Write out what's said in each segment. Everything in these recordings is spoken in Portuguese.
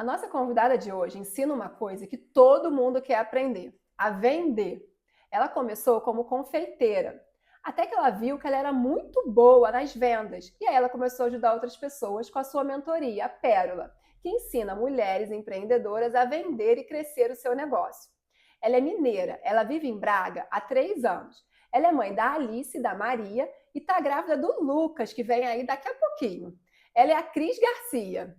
A nossa convidada de hoje ensina uma coisa que todo mundo quer aprender: a vender. Ela começou como confeiteira, até que ela viu que ela era muito boa nas vendas. E aí ela começou a ajudar outras pessoas com a sua mentoria, a Pérola, que ensina mulheres empreendedoras a vender e crescer o seu negócio. Ela é mineira, ela vive em Braga há 3 anos. Ela é mãe da Alice e da Maria e está grávida do Lucas, que vem aí daqui a pouquinho. Ela é a Cris Garcia.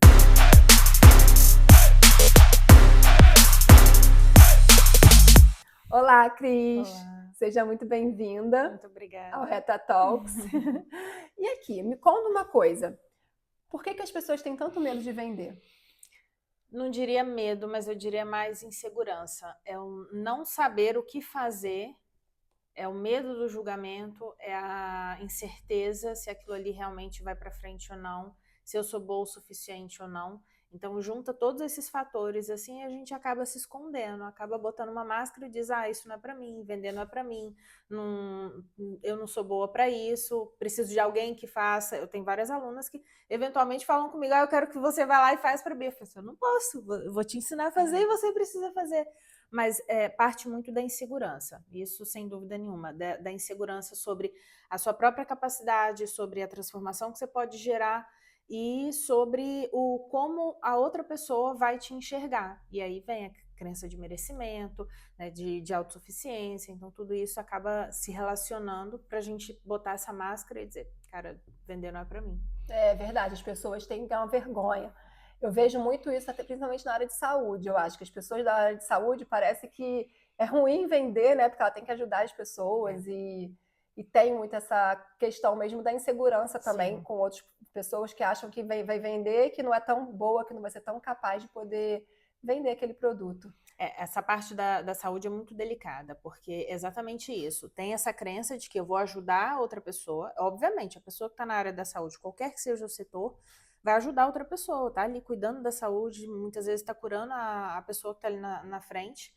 Olá, Cris. Olá, Seja muito bem-vinda muito ao obrigada. Reta Talks. E aqui, me conta uma coisa. Por que as pessoas têm tanto medo de vender? Não diria medo, mas eu diria mais insegurança. É o não saber o que fazer, é o medo do julgamento, é a incerteza se aquilo ali realmente vai para frente ou não, se eu sou boa o suficiente ou não. Então junta todos esses fatores assim, e a gente acaba se escondendo, acaba botando uma máscara e diz: "Ah, isso não é para mim, vender não é para mim, não, eu não sou boa para isso, preciso de alguém que faça". Eu tenho várias alunas que eventualmente falam comigo: "Ah, eu quero que você vá lá e faz para mim". Eu falo assim: "Eu não posso, vou te ensinar a fazer e você precisa fazer". Mas parte muito da insegurança, isso sem dúvida nenhuma, da insegurança sobre a sua própria capacidade, sobre a transformação que você pode gerar e sobre o como a outra pessoa vai te enxergar. E aí vem a crença de merecimento, né, de autossuficiência, então tudo isso acaba se relacionando para a gente botar essa máscara e dizer: "Cara, vender não é para mim". É verdade, as pessoas têm que ter uma vergonha. Eu vejo muito isso, até principalmente na área de saúde. Eu acho que as pessoas da área de saúde parece que é ruim vender, né? Porque ela tem que ajudar as pessoas e tem muito essa questão mesmo da insegurança também Sim. com outras pessoas que acham que vai vender, que não é tão boa, que não vai ser tão capaz de poder vender aquele produto. Essa parte da saúde é muito delicada, porque é exatamente isso. Tem essa crença de que eu vou ajudar outra pessoa. Obviamente, a pessoa que está na área da saúde, qualquer que seja o setor, vai ajudar outra pessoa, tá ali cuidando da saúde, muitas vezes está curando a pessoa que está ali na frente.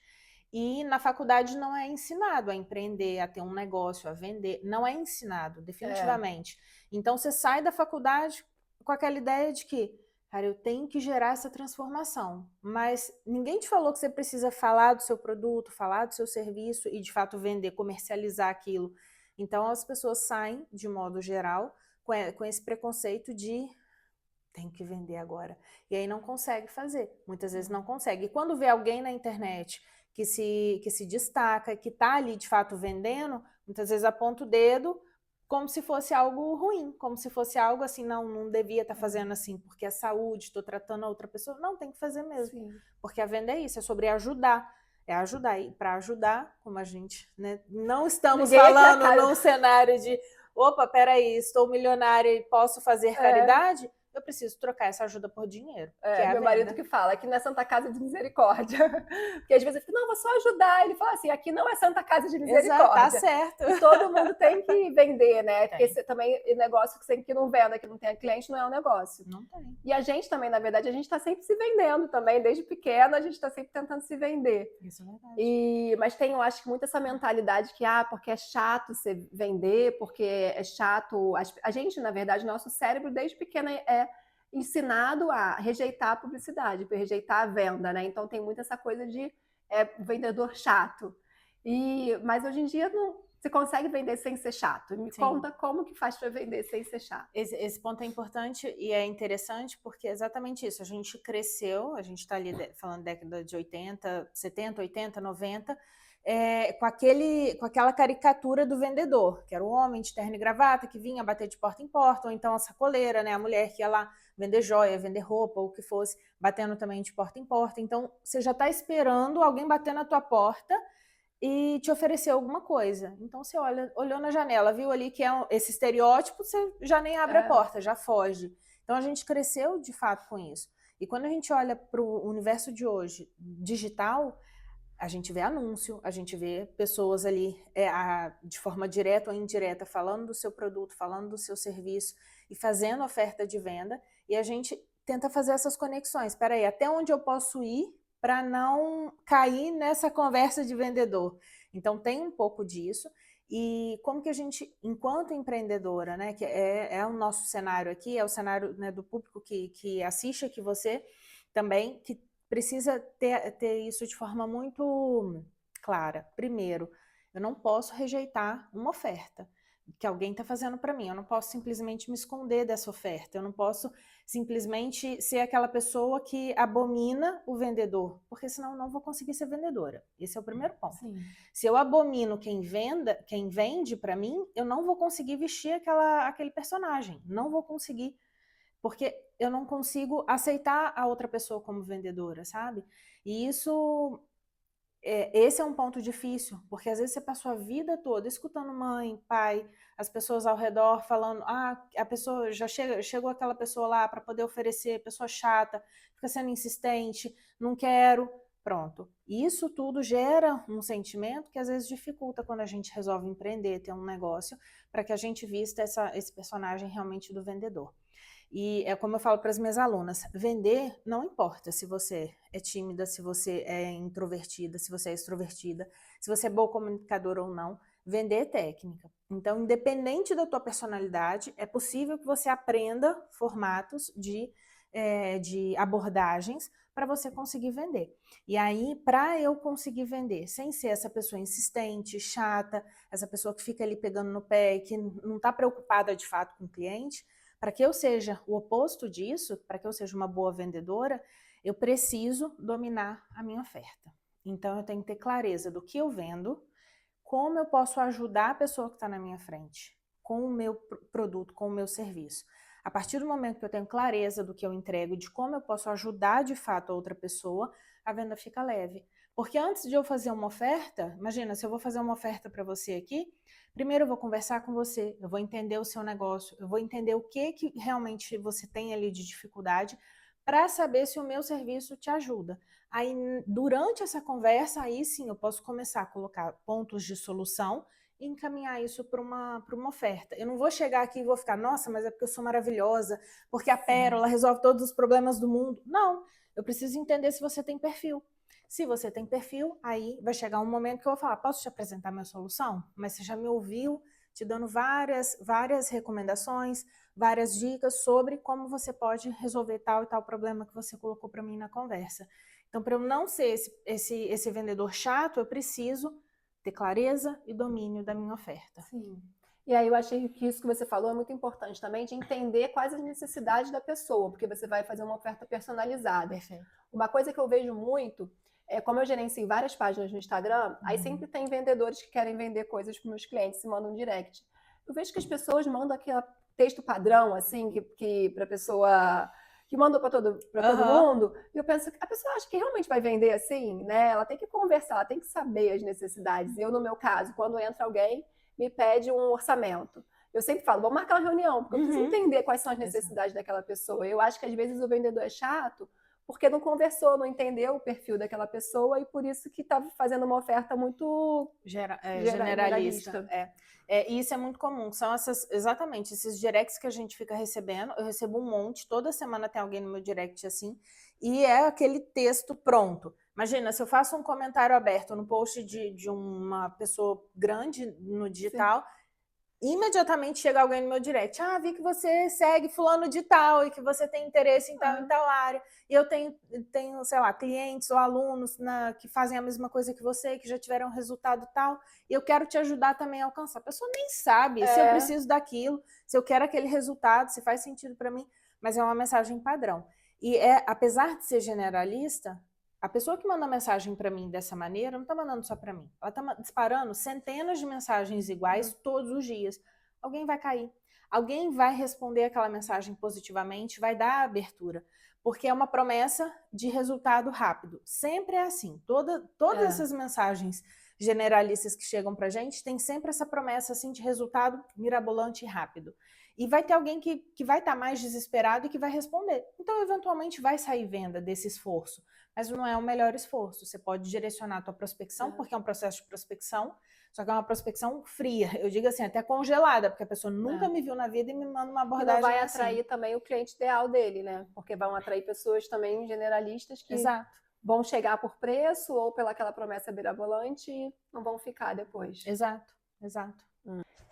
E na faculdade não é ensinado a empreender, a ter um negócio, a vender. Não é ensinado, É, definitivamente. Então você sai da faculdade com aquela ideia de que, cara, eu tenho que gerar essa transformação. Mas ninguém te falou que você precisa falar do seu produto, falar do seu serviço e de fato vender, comercializar aquilo. Então as pessoas saem, de modo geral, com esse preconceito de tem que vender agora. E aí não consegue fazer. Muitas vezes não consegue. E quando vê alguém na internet que se destaca, que está ali de fato vendendo, muitas vezes aponta o dedo como se fosse algo ruim, como se fosse algo assim, não devia estar fazendo assim, porque é saúde, estou tratando a outra pessoa. Não, tem que fazer mesmo. sim. Porque a venda é isso, é sobre ajudar. É ajudar. E para ajudar, como a gente, né, não estamos Ninguém aqui é falando cara. num cenário de opa, peraí, estou milionária e posso fazer É, caridade, eu preciso trocar essa ajuda por dinheiro, que é a meu marido venda. que fala, aqui não é Santa Casa de Misericórdia. Porque às vezes eu fico, não, vou só ajudar. Ele fala assim, aqui não é Santa Casa de Exato, tá Misericórdia. certo. E todo mundo tem que vender, né? Porque Tem. também negócio que não venda, que não tem cliente, não é um negócio. Não tem. E a gente também, na verdade, a gente está sempre se vendendo também. Desde pequena, a gente está sempre tentando se vender. Isso é verdade. Mas tem, eu acho que muito essa mentalidade que, porque é chato você vender, porque é chato. A gente, na verdade, nosso cérebro, desde pequena, é ensinado a rejeitar a publicidade, rejeitar a venda, né? Então tem muito essa coisa de vendedor chato. Mas hoje em dia não, você consegue vender sem ser chato. Me Sim. conta como que faz para vender sem ser chato. Esse ponto é importante e é interessante porque é exatamente isso. A gente cresceu, a gente está ali falando década de 80, 70, 80, 90, com aquela caricatura do vendedor, que era o homem de terno e gravata que vinha bater de porta em porta, ou então a sacoleira, né, a mulher que ia lá vender joia, vender roupa, ou o que fosse, batendo também de porta em porta. Então, você já está esperando alguém bater na tua porta e te oferecer alguma coisa. Então você olhou na janela, viu ali que é esse estereótipo, você já nem abre a porta, já foge. Então a gente cresceu de fato com isso. E quando a gente olha para o universo de hoje, digital, a gente vê anúncio, a gente vê pessoas ali de forma direta ou indireta falando do seu produto, falando do seu serviço e fazendo oferta de venda. E a gente tenta fazer essas conexões. Espera aí, até onde eu posso ir para não cair nessa conversa de vendedor? Então tem um pouco disso. E como que a gente, enquanto empreendedora, né, que é o nosso cenário aqui, é o cenário, né, do público que assiste aqui você, também que precisa ter isso de forma muito clara. Primeiro, eu não posso rejeitar uma oferta que alguém está fazendo para mim. Eu não posso simplesmente me esconder dessa oferta. Eu não posso simplesmente ser aquela pessoa que abomina o vendedor, porque senão eu não vou conseguir ser vendedora. Esse é o primeiro ponto. Sim. Se eu abomino quem vende para mim, eu não vou conseguir vestir aquele personagem. Não vou conseguir, porque eu não consigo aceitar a outra pessoa como vendedora, sabe? E isso... esse é um ponto difícil, porque às vezes você passou a vida toda escutando mãe, pai, as pessoas ao redor falando, a pessoa já chegou aquela pessoa lá para poder oferecer, pessoa chata, fica sendo insistente, não quero, pronto. E isso tudo gera um sentimento que às vezes dificulta quando a gente resolve empreender, ter um negócio, para que a gente vista esse personagem realmente do vendedor. E é como eu falo para as minhas alunas, vender não importa se você é tímida, se você é introvertida, se você é extrovertida, se você é boa comunicadora ou não, vender é técnica. Então, independente da tua personalidade, é possível que você aprenda formatos de abordagens para você conseguir vender. E aí, para eu conseguir vender, sem ser essa pessoa insistente, chata, essa pessoa que fica ali pegando no pé, que não está preocupada de fato com o cliente, para que eu seja o oposto disso, para que eu seja uma boa vendedora, eu preciso dominar a minha oferta. Então, eu tenho que ter clareza do que eu vendo, como eu posso ajudar a pessoa que está na minha frente, com o meu produto, com o meu serviço. A partir do momento que eu tenho clareza do que eu entrego, de como eu posso ajudar de fato a outra pessoa, a venda fica leve. Porque antes de eu fazer uma oferta, imagina, se eu vou fazer uma oferta para você aqui, primeiro eu vou conversar com você, eu vou entender o seu negócio, eu vou entender o que realmente você tem ali de dificuldade para saber se o meu serviço te ajuda. Aí, durante essa conversa, aí sim eu posso começar a colocar pontos de solução e encaminhar isso para uma oferta. Eu não vou chegar aqui e vou ficar, nossa, mas é porque eu sou maravilhosa, porque a Pérola resolve todos os problemas do mundo. Não, eu preciso entender se você tem perfil. Se você tem perfil, aí vai chegar um momento que eu vou falar, posso te apresentar minha solução? Mas você já me ouviu te dando várias recomendações, várias dicas sobre como você pode resolver tal e tal problema que você colocou para mim na conversa. Então, para eu não ser esse vendedor chato, eu preciso ter clareza e domínio da minha oferta. Sim. E aí eu achei que isso que você falou é muito importante também, de entender quais as necessidades da pessoa, porque você vai fazer uma oferta personalizada. Perfeito. Uma coisa que eu vejo muito é, como eu gerencio várias páginas no Instagram, aí sempre tem vendedores que querem vender coisas para os meus clientes e mandam um direct. Eu vejo que as pessoas mandam aquele texto padrão, assim, que para a pessoa... que mandou para todo mundo, e eu penso que a pessoa acha que realmente vai vender assim, né? Ela tem que conversar, ela tem que saber as necessidades. Eu, no meu caso, quando entra alguém, me pede um orçamento. Eu sempre falo, vamos marcar uma reunião, porque eu preciso entender quais são as necessidades daquela pessoa. Eu acho que às vezes o vendedor é chato porque não conversou, não entendeu o perfil daquela pessoa e por isso que está fazendo uma oferta muito generalista. Isso é muito comum, são exatamente esses directs que a gente fica recebendo. Eu recebo um monte, toda semana tem alguém no meu direct assim, e é aquele texto pronto. Imagina, se eu faço um comentário aberto no post de uma pessoa grande no digital, sim, imediatamente chega alguém no meu direct, vi que você segue fulano de tal e que você tem interesse em tal área, e eu tenho, sei lá, clientes ou alunos que fazem a mesma coisa que você, que já tiveram resultado tal, e eu quero te ajudar também a alcançar. A pessoa nem sabe se eu preciso daquilo, se eu quero aquele resultado, se faz sentido para mim, mas é uma mensagem padrão. E apesar de ser generalista, a pessoa que manda mensagem para mim dessa maneira não está mandando só para mim. Ela está disparando centenas de mensagens iguais todos os dias. Alguém vai cair. Alguém vai responder aquela mensagem positivamente, vai dar a abertura. Porque é uma promessa de resultado rápido. Sempre é assim. Todas essas mensagens generalistas que chegam para a gente tem sempre essa promessa assim, de resultado mirabolante e rápido. E vai ter alguém que vai estar mais desesperado e que vai responder. Então, eventualmente, vai sair venda desse esforço. Mas não é o melhor esforço. Você pode direcionar a tua prospecção, porque é um processo de prospecção, só que é uma prospecção fria. Eu digo assim, até congelada, porque a pessoa nunca me viu na vida e me manda uma abordagem assim. E não vai atrair também o cliente ideal dele, né? Porque vão atrair pessoas também generalistas que vão chegar por preço ou pelaquela promessa mirabolante e não vão ficar depois. Exato.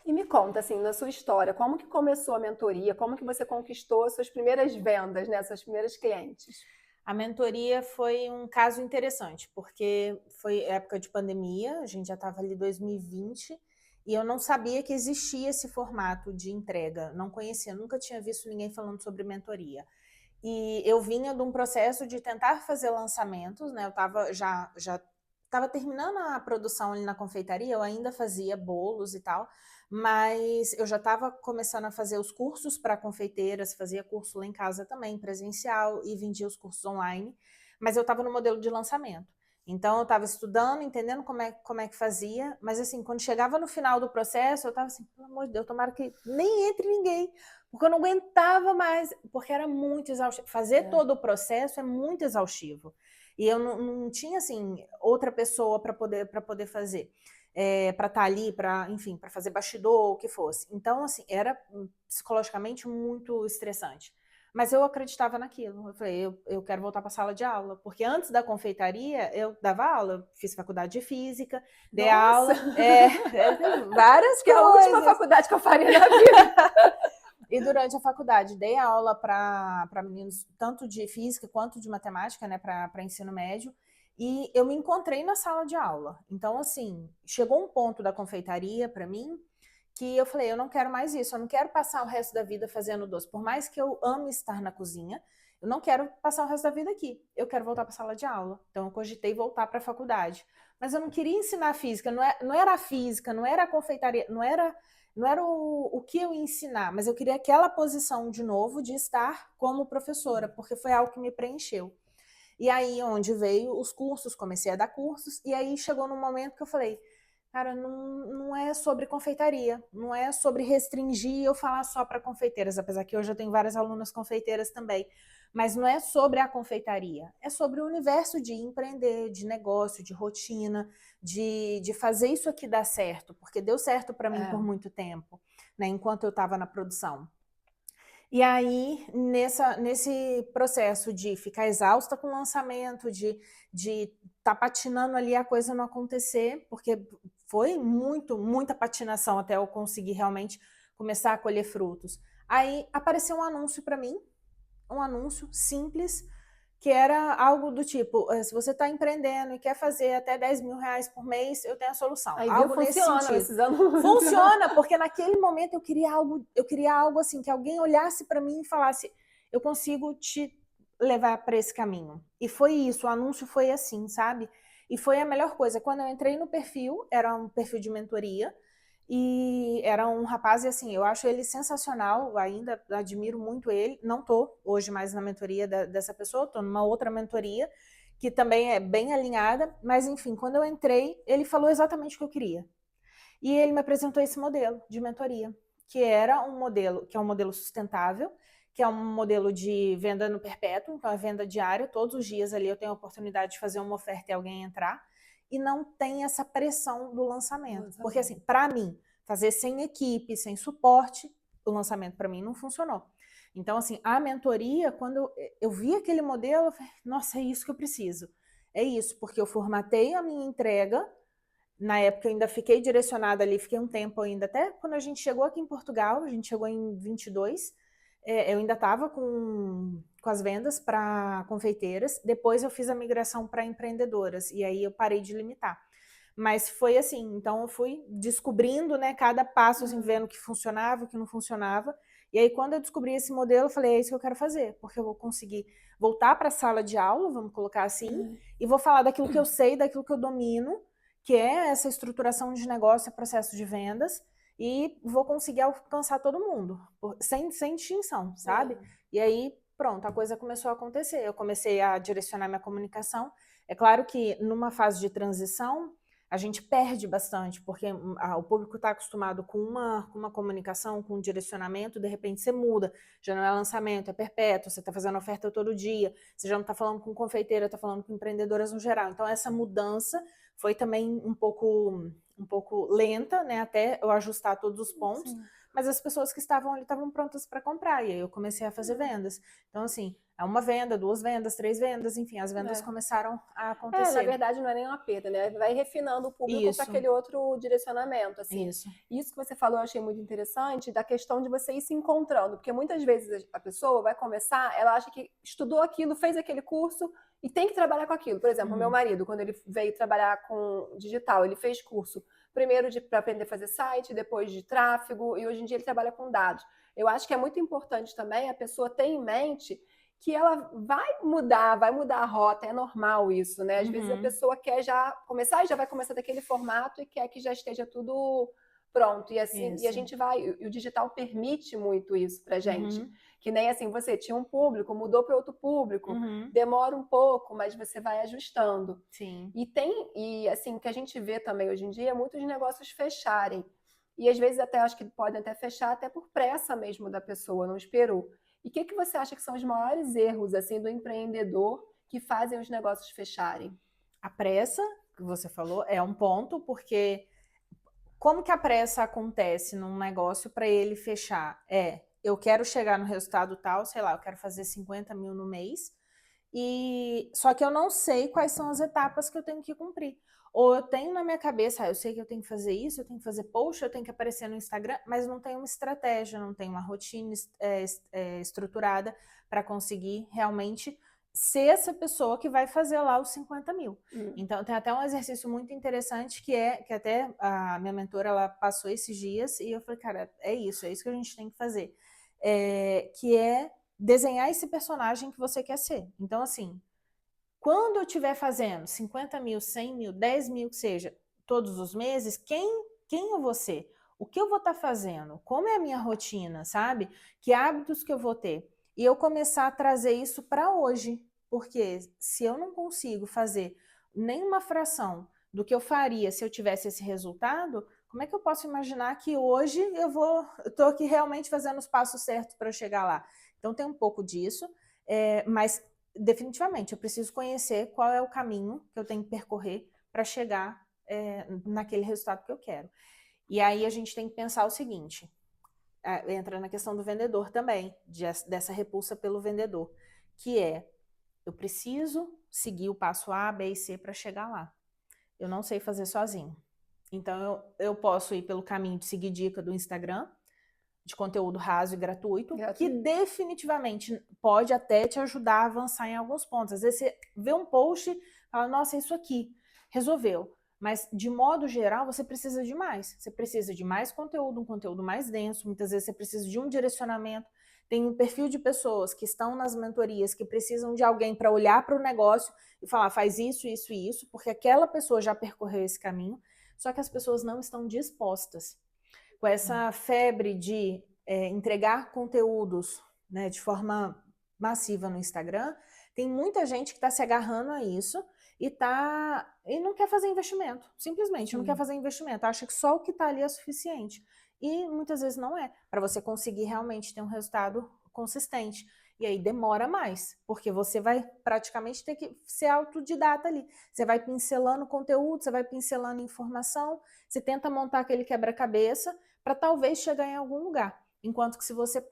E me conta, assim, na sua história, como que começou a mentoria? Como que você conquistou as suas primeiras vendas, né? Suas primeiras clientes? A mentoria foi um caso interessante, porque foi época de pandemia, a gente já estava ali em 2020, e eu não sabia que existia esse formato de entrega, não conhecia, nunca tinha visto ninguém falando sobre mentoria. E eu vinha de um processo de tentar fazer lançamentos, né? Eu estava já estava terminando a produção ali na confeitaria, eu ainda fazia bolos e tal, mas eu já estava começando a fazer os cursos para confeiteiras, fazia curso lá em casa também, presencial, e vendia os cursos online, mas eu estava no modelo de lançamento. Então, eu estava estudando, entendendo como é que fazia, mas assim, quando chegava no final do processo, eu estava assim, pelo amor de Deus, tomara que nem entre ninguém, porque eu não aguentava mais, porque era muito exaustivo. Fazer todo o processo é muito exaustivo. E eu não tinha, assim, outra pessoa para poder fazer. Para estar ali, enfim, para fazer bastidor, o que fosse. Então, assim, era psicologicamente muito estressante. Mas eu acreditava naquilo. Eu falei, eu quero voltar para a sala de aula. Porque antes da confeitaria, eu dava aula, eu fiz faculdade de física, dei aula. Várias Que é a última coisas. faculdade que eu faria na vida. E durante a faculdade, dei aula para meninos, tanto de física quanto de matemática, né, para ensino médio. E eu me encontrei na sala de aula. Então, assim, chegou um ponto da confeitaria para mim que eu falei, eu não quero mais isso, eu não quero passar o resto da vida fazendo doce. Por mais que eu ame estar na cozinha, eu não quero passar o resto da vida aqui. Eu quero voltar para a sala de aula. Então, eu cogitei voltar para a faculdade. Mas eu não queria ensinar física, não era a física, não era a confeitaria, não era o que eu ia ensinar, mas eu queria aquela posição de novo de estar como professora, porque foi algo que me preencheu. E aí, onde veio os cursos, comecei a dar cursos, e aí chegou num momento que eu falei, cara, não é sobre confeitaria, não é sobre restringir eu falar só para confeiteiras, apesar que hoje eu tenho várias alunas confeiteiras também, mas não é sobre a confeitaria, é sobre o universo de empreender, de negócio, de rotina, de fazer isso aqui dar certo, porque deu certo para mim por muito tempo, né, enquanto eu estava na produção. E aí, nesse processo de ficar exausta com o lançamento, de estar patinando ali a coisa não acontecer, porque foi muita patinação até eu conseguir realmente começar a colher frutos. Aí apareceu um anúncio para mim, um anúncio simples, que era algo do tipo, se você está empreendendo e quer fazer até 10 mil reais por mês, eu tenho a solução. Aí, algo viu, nesse funciona sentido. esses anúncios. Funciona, porque naquele momento eu queria algo assim, que alguém olhasse para mim e falasse, eu consigo te levar para esse caminho. E foi isso, o anúncio foi assim, sabe? E foi a melhor coisa. Quando eu entrei no perfil, era um perfil de mentoria, e era um rapaz, e assim, eu acho ele sensacional, ainda admiro muito ele. Não tô hoje mais na mentoria dessa pessoa, tô numa outra mentoria, que também é bem alinhada, mas enfim, quando eu entrei, ele falou exatamente o que eu queria. E ele me apresentou esse modelo de mentoria, que é um modelo sustentável, que é um modelo de venda no perpétuo, então é venda diária, todos os dias ali eu tenho a oportunidade de fazer uma oferta e alguém entrar, e não tem essa pressão do lançamento. Porque assim, para mim, fazer sem equipe, sem suporte, o lançamento para mim não funcionou. Então assim, a mentoria, quando eu vi aquele modelo, eu falei, nossa, é isso que eu preciso. É isso, porque eu formatei a minha entrega. Na época eu ainda fiquei direcionada ali, fiquei um tempo ainda, até quando a gente chegou aqui em Portugal, a gente chegou em 22, eu ainda estava com as vendas para confeiteiras, depois eu fiz a migração para empreendedoras, e aí eu parei de limitar. Mas foi assim, então eu fui descobrindo, né, cada passo, assim, vendo o que funcionava, o que não funcionava, e aí quando eu descobri esse modelo, eu falei, é isso que eu quero fazer, porque eu vou conseguir voltar para a sala de aula, vamos colocar assim, e vou falar daquilo que eu sei, daquilo que eu domino, que é essa estruturação de negócio, processo de vendas, e vou conseguir alcançar todo mundo, sem distinção, sabe? E aí, pronto, a coisa começou a acontecer. Eu comecei a direcionar minha comunicação. É claro que numa fase de transição, a gente perde bastante, porque o público está acostumado com uma comunicação, com um direcionamento, de repente você muda, já não é lançamento, é perpétuo, você está fazendo oferta todo dia, você já não está falando com confeiteira, está falando com empreendedoras no geral. Então, essa mudança foi também um pouco lenta, né, até eu ajustar todos os pontos, mas as pessoas que estavam ali estavam prontas para comprar, e aí eu comecei a fazer vendas. Então, assim, é uma venda, 2 vendas, 3 vendas, enfim, as vendas começaram a Na acontecer. verdade não é nem uma perda, né? Vai refinando o público para Isso, aquele outro direcionamento, assim. isso. Isso que você falou eu achei muito interessante, da questão de você ir se encontrando, porque muitas vezes a pessoa vai começar, ela acha que estudou aquilo, fez aquele curso e tem que trabalhar com aquilo. Por exemplo, o meu marido, quando ele veio trabalhar com digital, ele fez curso primeiro para aprender a fazer site, depois de tráfego, e hoje em dia ele trabalha com dados. Eu acho que é muito importante também a pessoa ter em mente que ela vai mudar a rota, é normal isso, né? Às vezes a pessoa quer já começar e já vai começar daquele formato e quer que já esteja tudo pronto. E assim, e a gente vai, e o digital permite muito isso pra gente. Que nem assim, você tinha um público, mudou para outro público, demora um pouco, mas você vai ajustando. Sim. E assim, o que a gente vê também hoje em dia é muitos negócios fecharem. E às vezes até acho que podem até fechar até por pressa mesmo da pessoa, não esperou. E o que você acha que são os maiores erros assim do empreendedor que fazem os negócios fecharem? A pressa, que você falou, é um ponto, porque como que a pressa acontece num negócio para ele fechar? Eu quero chegar no resultado tal, sei lá, eu quero fazer 50 mil no mês, e só que eu não sei quais são as etapas que eu tenho que cumprir. Ou eu tenho na minha cabeça, eu sei que eu tenho que fazer isso, eu tenho que fazer post, eu tenho que aparecer no Instagram, mas não tenho uma estratégia, não tenho uma rotina estruturada para conseguir realmente ser essa pessoa que vai fazer lá os 50 mil. Então tem até um exercício muito interessante que até a minha mentora ela passou esses dias e eu falei, cara, é isso que a gente tem que fazer. Que é desenhar esse personagem que você quer ser. Então, assim, quando eu estiver fazendo 50 mil, 100 mil, 10 mil, que seja, todos os meses, quem eu vou ser? O que eu vou estar fazendo? Como é a minha rotina, sabe? Que hábitos que eu vou ter? E eu começar a trazer isso para hoje. Porque se eu não consigo fazer nenhuma fração do que eu faria se eu tivesse esse resultado, como é que eu posso imaginar que hoje eu estou aqui realmente fazendo os passos certos para chegar lá? Então tem um pouco disso, mas definitivamente eu preciso conhecer qual é o caminho que eu tenho que percorrer para chegar naquele resultado que eu quero. E aí a gente tem que pensar o seguinte, entra na questão do vendedor também, dessa repulsa pelo vendedor, que eu preciso seguir o passo A, B e C para chegar lá. Eu não sei fazer sozinho. Então eu posso ir pelo caminho de seguir dica do Instagram, de conteúdo raso e gratuito, que definitivamente pode até te ajudar a avançar em alguns pontos. Às vezes você vê um post e fala, nossa, é isso aqui, resolveu. Mas, de modo geral, você precisa de mais. Você precisa de mais conteúdo, um conteúdo mais denso. Muitas vezes você precisa de um direcionamento. Tem um perfil de pessoas que estão nas mentorias que precisam de alguém para olhar para o negócio e falar, faz isso, isso e isso, porque aquela pessoa já percorreu esse caminho, só que as pessoas não estão dispostas. Com essa febre de entregar conteúdos, né, de forma massiva no Instagram, tem muita gente que está se agarrando a isso e não quer fazer investimento, simplesmente não quer fazer investimento, acha que só o que está ali é suficiente. E muitas vezes não é, para você conseguir realmente ter um resultado consistente. E aí demora mais, porque você vai praticamente ter que ser autodidata ali. Você vai pincelando conteúdo, você vai pincelando informação, você tenta montar aquele quebra-cabeça para talvez chegar em algum lugar. Enquanto que se você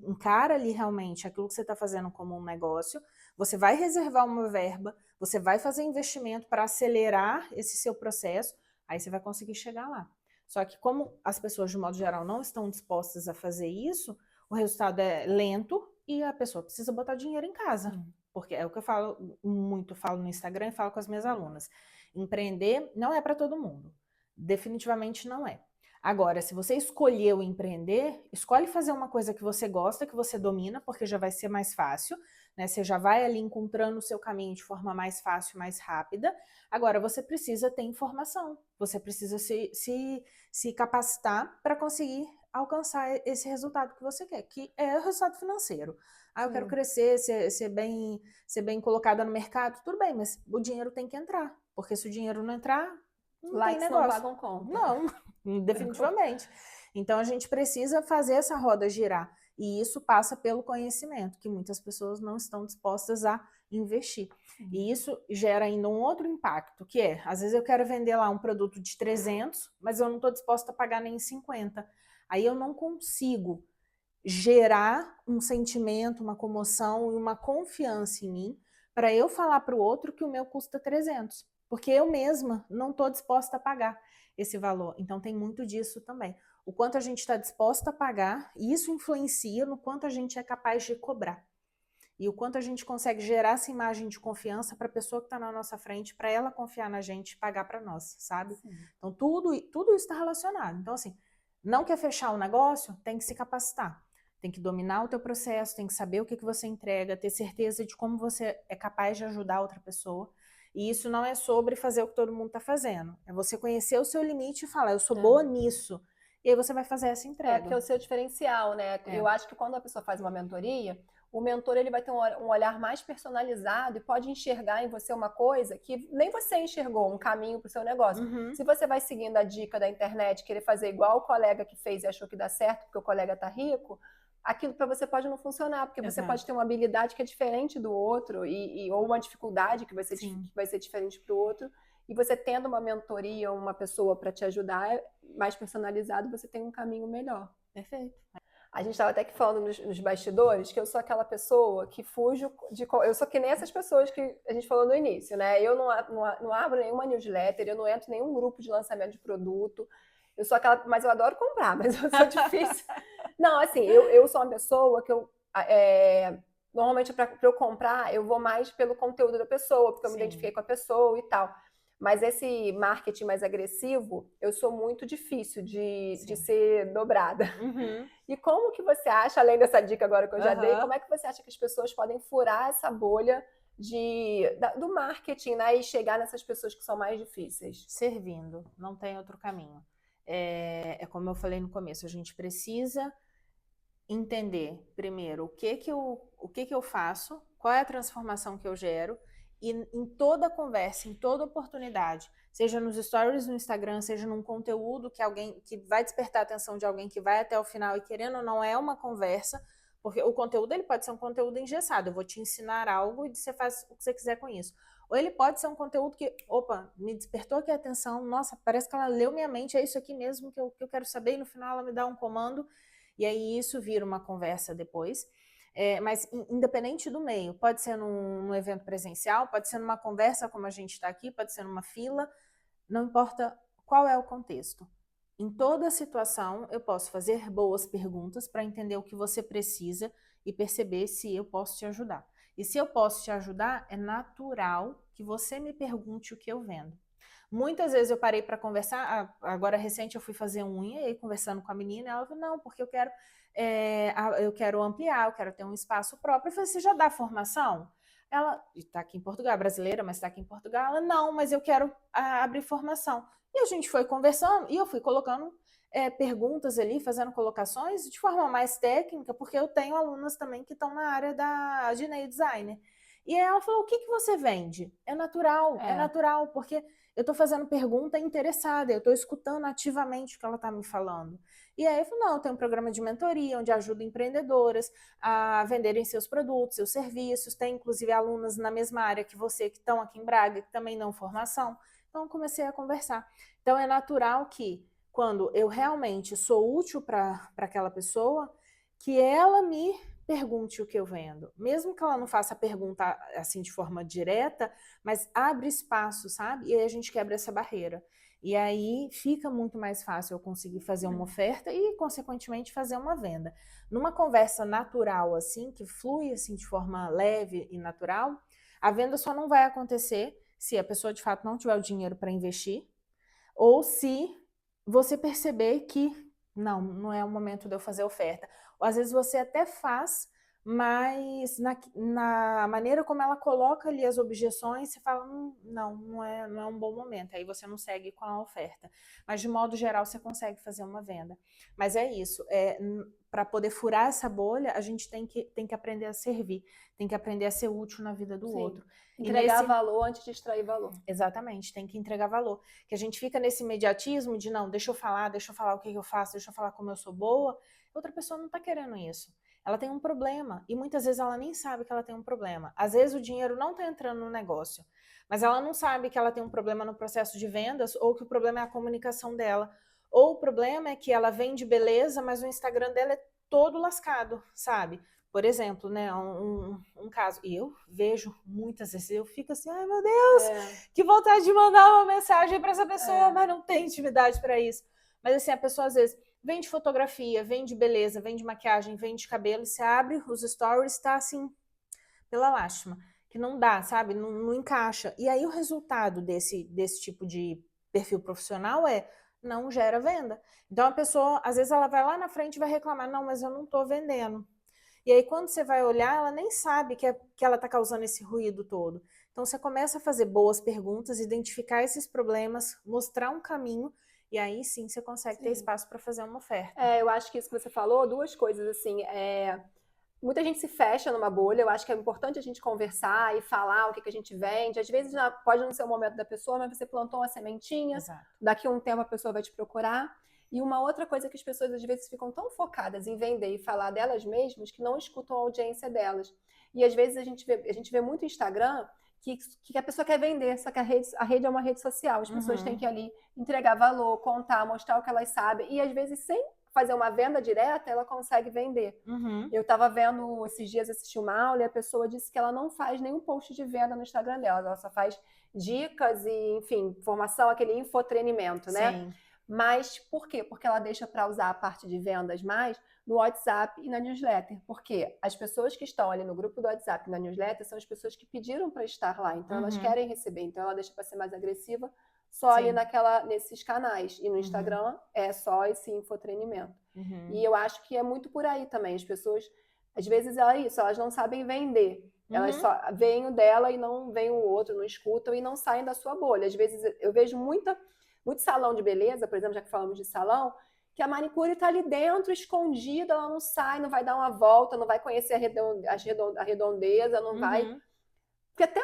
encara ali realmente aquilo que você está fazendo como um negócio, você vai reservar uma verba, você vai fazer investimento para acelerar esse seu processo, aí você vai conseguir chegar lá. Só que como as pessoas, de modo geral, não estão dispostas a fazer isso, o resultado é lento e a pessoa precisa botar dinheiro em casa. Porque é o que eu falo no Instagram e falo com as minhas alunas. Empreender não é para todo mundo. Definitivamente não é. Agora, se você escolheu empreender, escolhe fazer uma coisa que você gosta, que você domina, porque já vai ser mais fácil, né? Você já vai ali encontrando o seu caminho de forma mais fácil, mais rápida. Agora, você precisa ter informação, você precisa se capacitar para conseguir alcançar esse resultado que você quer, que é o resultado financeiro. Eu quero crescer, ser bem colocada no mercado, tudo bem, mas o dinheiro tem que entrar, porque se o dinheiro não entrar, não tem negócio. Não pagam conta. Não, definitivamente. Então a gente precisa fazer essa roda girar. E isso passa pelo conhecimento, que muitas pessoas não estão dispostas a investir. E isso gera ainda um outro impacto, que às vezes eu quero vender lá um produto de 300, mas eu não estou disposta a pagar nem 50. Aí eu não consigo gerar um sentimento, uma comoção e uma confiança em mim para eu falar para o outro que o meu custa 300, porque eu mesma não estou disposta a pagar esse valor. Então tem muito disso também. O quanto a gente está disposta a pagar, e isso influencia no quanto a gente é capaz de cobrar. E o quanto a gente consegue gerar essa imagem de confiança para a pessoa que está na nossa frente, para ela confiar na gente e pagar para nós, sabe? Sim. Então tudo isso está relacionado. Então assim, não quer fechar o negócio, tem que se capacitar. Tem que dominar o teu processo, tem que saber o que você entrega, ter certeza de como você é capaz de ajudar outra pessoa. E isso não é sobre fazer o que todo mundo está fazendo. É você conhecer o seu limite e falar, eu sou boa nisso. E aí você vai fazer essa entrega. Que é o seu diferencial, né? Eu acho que quando a pessoa faz uma mentoria, o mentor ele vai ter um olhar mais personalizado e pode enxergar em você uma coisa que nem você enxergou, um caminho para o seu negócio. Se você vai seguindo a dica da internet, querer fazer igual o colega que fez e achou que dá certo porque o colega tá rico, aquilo para você pode não funcionar, porque você pode ter uma habilidade que é diferente do outro ou uma dificuldade que vai ser diferente para o outro. E você tendo uma mentoria, uma pessoa para te ajudar, mais personalizado, você tem um caminho melhor. Perfeito. A gente estava até que falando nos bastidores que eu sou aquela pessoa que fujo de... Eu sou que nem essas pessoas que a gente falou no início, né? Eu não abro nenhuma newsletter, eu não entro em nenhum grupo de lançamento de produto. Eu sou aquela... Mas eu adoro comprar, mas eu sou difícil. Não, assim, eu sou uma pessoa que normalmente, para eu comprar, eu vou mais pelo conteúdo da pessoa, porque eu me identifiquei com a pessoa e tal. Mas esse marketing mais agressivo, eu sou muito difícil de ser dobrada. E como que você acha, além dessa dica agora que eu já dei, como é que você acha que as pessoas podem furar essa bolha do marketing, né? E chegar nessas pessoas que são mais difíceis? Servindo, não tem outro caminho. É como eu falei no começo, a gente precisa entender primeiro o que eu faço, qual é a transformação que eu gero, e em toda conversa, em toda oportunidade, seja nos stories no Instagram, seja num conteúdo que vai despertar a atenção de alguém que vai até o final e querendo ou não é uma conversa, porque o conteúdo ele pode ser um conteúdo engessado, eu vou te ensinar algo e você faz o que você quiser com isso. Ou ele pode ser um conteúdo que, opa, me despertou aqui a atenção, nossa, parece que ela leu minha mente, é isso aqui mesmo que eu quero saber, e no final ela me dá um comando, e aí isso vira uma conversa depois. Mas independente do meio, pode ser num evento presencial, pode ser numa conversa como a gente está aqui, pode ser numa fila, não importa qual é o contexto. Em toda situação, eu posso fazer boas perguntas para entender o que você precisa e perceber se eu posso te ajudar. E se eu posso te ajudar, é natural que você me pergunte o que eu vendo. Muitas vezes eu parei para conversar, agora recente eu fui fazer unha e aí conversando com a menina, ela falou, não, porque eu quero ampliar, eu quero ter um espaço próprio. Eu falei, você já dá formação? Ela está aqui em Portugal, brasileira, mas está aqui em Portugal. Ela, não, mas eu quero abrir formação. E a gente foi conversando e eu fui colocando perguntas ali, fazendo colocações de forma mais técnica, porque eu tenho alunas também que estão na área de nail designer. E aí ela falou, o que você vende? É natural, porque eu estou fazendo pergunta interessada, eu estou escutando ativamente o que ela está me falando. E aí eu falei, não, eu tenho um programa de mentoria onde ajudo empreendedoras a venderem seus produtos, seus serviços, tem inclusive alunas na mesma área que você, que estão aqui em Braga, que também dão formação. Então comecei a conversar. Então é natural que quando eu realmente sou útil para aquela pessoa, que ela me pergunte o que eu vendo. Mesmo que ela não faça a pergunta assim de forma direta, mas abre espaço, sabe? E aí a gente quebra essa barreira. E aí fica muito mais fácil eu conseguir fazer uma oferta e, consequentemente, fazer uma venda. Numa conversa natural, assim, que flui assim, de forma leve e natural, a venda só não vai acontecer se a pessoa, de fato, não tiver o dinheiro para investir ou se você perceber que não é o momento de eu fazer oferta. Ou às vezes você até faz, mas na maneira como ela coloca ali as objeções, você fala, não é um bom momento, aí você não segue com a oferta. Mas de modo geral você consegue fazer uma venda. Mas é isso, para poder furar essa bolha, a gente tem que aprender a servir, tem que aprender a ser útil na vida do outro. Entregar valor antes de extrair valor. Exatamente, tem que entregar valor. Que a gente fica nesse imediatismo de não, deixa eu falar o que eu faço, deixa eu falar como eu sou boa. Outra pessoa não está querendo isso. Ela tem um problema e muitas vezes ela nem sabe que ela tem um problema. Às vezes o dinheiro não está entrando no negócio, mas ela não sabe que ela tem um problema no processo de vendas ou que o problema é a comunicação dela, Ou o problema é que ela vende beleza, mas o Instagram dela é todo lascado, sabe? Por exemplo, né, um caso, e eu vejo muitas vezes, eu fico assim, ai meu Deus, que vontade de mandar uma mensagem para essa pessoa, mas não tem intimidade para isso. Mas assim, a pessoa às vezes vende fotografia, vende beleza, vende maquiagem, vende cabelo, e você abre os stories, tá assim, pela lástima, que não dá, sabe? Não encaixa. E aí o resultado desse tipo de perfil profissional não gera venda. Então a pessoa, às vezes ela vai lá na frente e vai reclamar, não, mas eu não tô vendendo. E aí, quando você vai olhar, ela nem sabe que ela está causando esse ruído todo. Então, você começa a fazer boas perguntas, identificar esses problemas, mostrar um caminho, e aí sim você consegue ter espaço para fazer uma oferta. Eu acho que isso que você falou, duas coisas, assim, muita gente se fecha numa bolha, eu acho que é importante a gente conversar e falar o que a gente vende. Às vezes pode não ser o momento da pessoa, mas você plantou uma sementinha, daqui a um tempo a pessoa vai te procurar. E uma outra coisa que as pessoas às vezes ficam tão focadas em vender e falar delas mesmas que não escutam a audiência delas. E às vezes a gente vê muito Instagram que a pessoa quer vender, só que a rede é uma rede social. As pessoas têm que ali entregar valor, contar, mostrar o que elas sabem. E às vezes sem fazer uma venda direta, ela consegue vender. Eu estava vendo esses dias, assisti uma aula e a pessoa disse que ela não faz nenhum post de venda no Instagram dela, ela só faz dicas e, enfim, informação, aquele infotenimento, né? Sim. Mas por quê? Porque ela deixa para usar a parte de vendas mais no WhatsApp e na newsletter. Porque as pessoas que estão ali no grupo do WhatsApp e na newsletter são as pessoas que pediram para estar lá. Então, elas querem receber. Então, ela deixa para ser mais agressiva só ali nesses canais. E no Instagram é só esse infotenimento. E eu acho que é muito por aí também. As pessoas, às vezes, elas não sabem vender. Elas só veem o dela e não veem o outro, não escutam e não saem da sua bolha. Às vezes, eu vejo muito salão de beleza, por exemplo, já que falamos de salão, que a manicure está ali dentro, escondida, ela não sai, não vai dar uma volta, não vai conhecer a redondeza, não vai... Porque até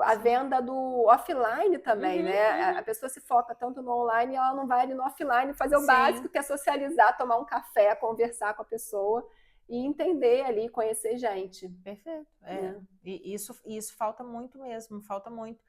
a venda do offline também, né? A pessoa se foca tanto no online e ela não vai ali no offline fazer o básico, que é socializar, tomar um café, conversar com a pessoa e entender ali, conhecer gente. Perfeito. E isso falta muito mesmo, falta muito.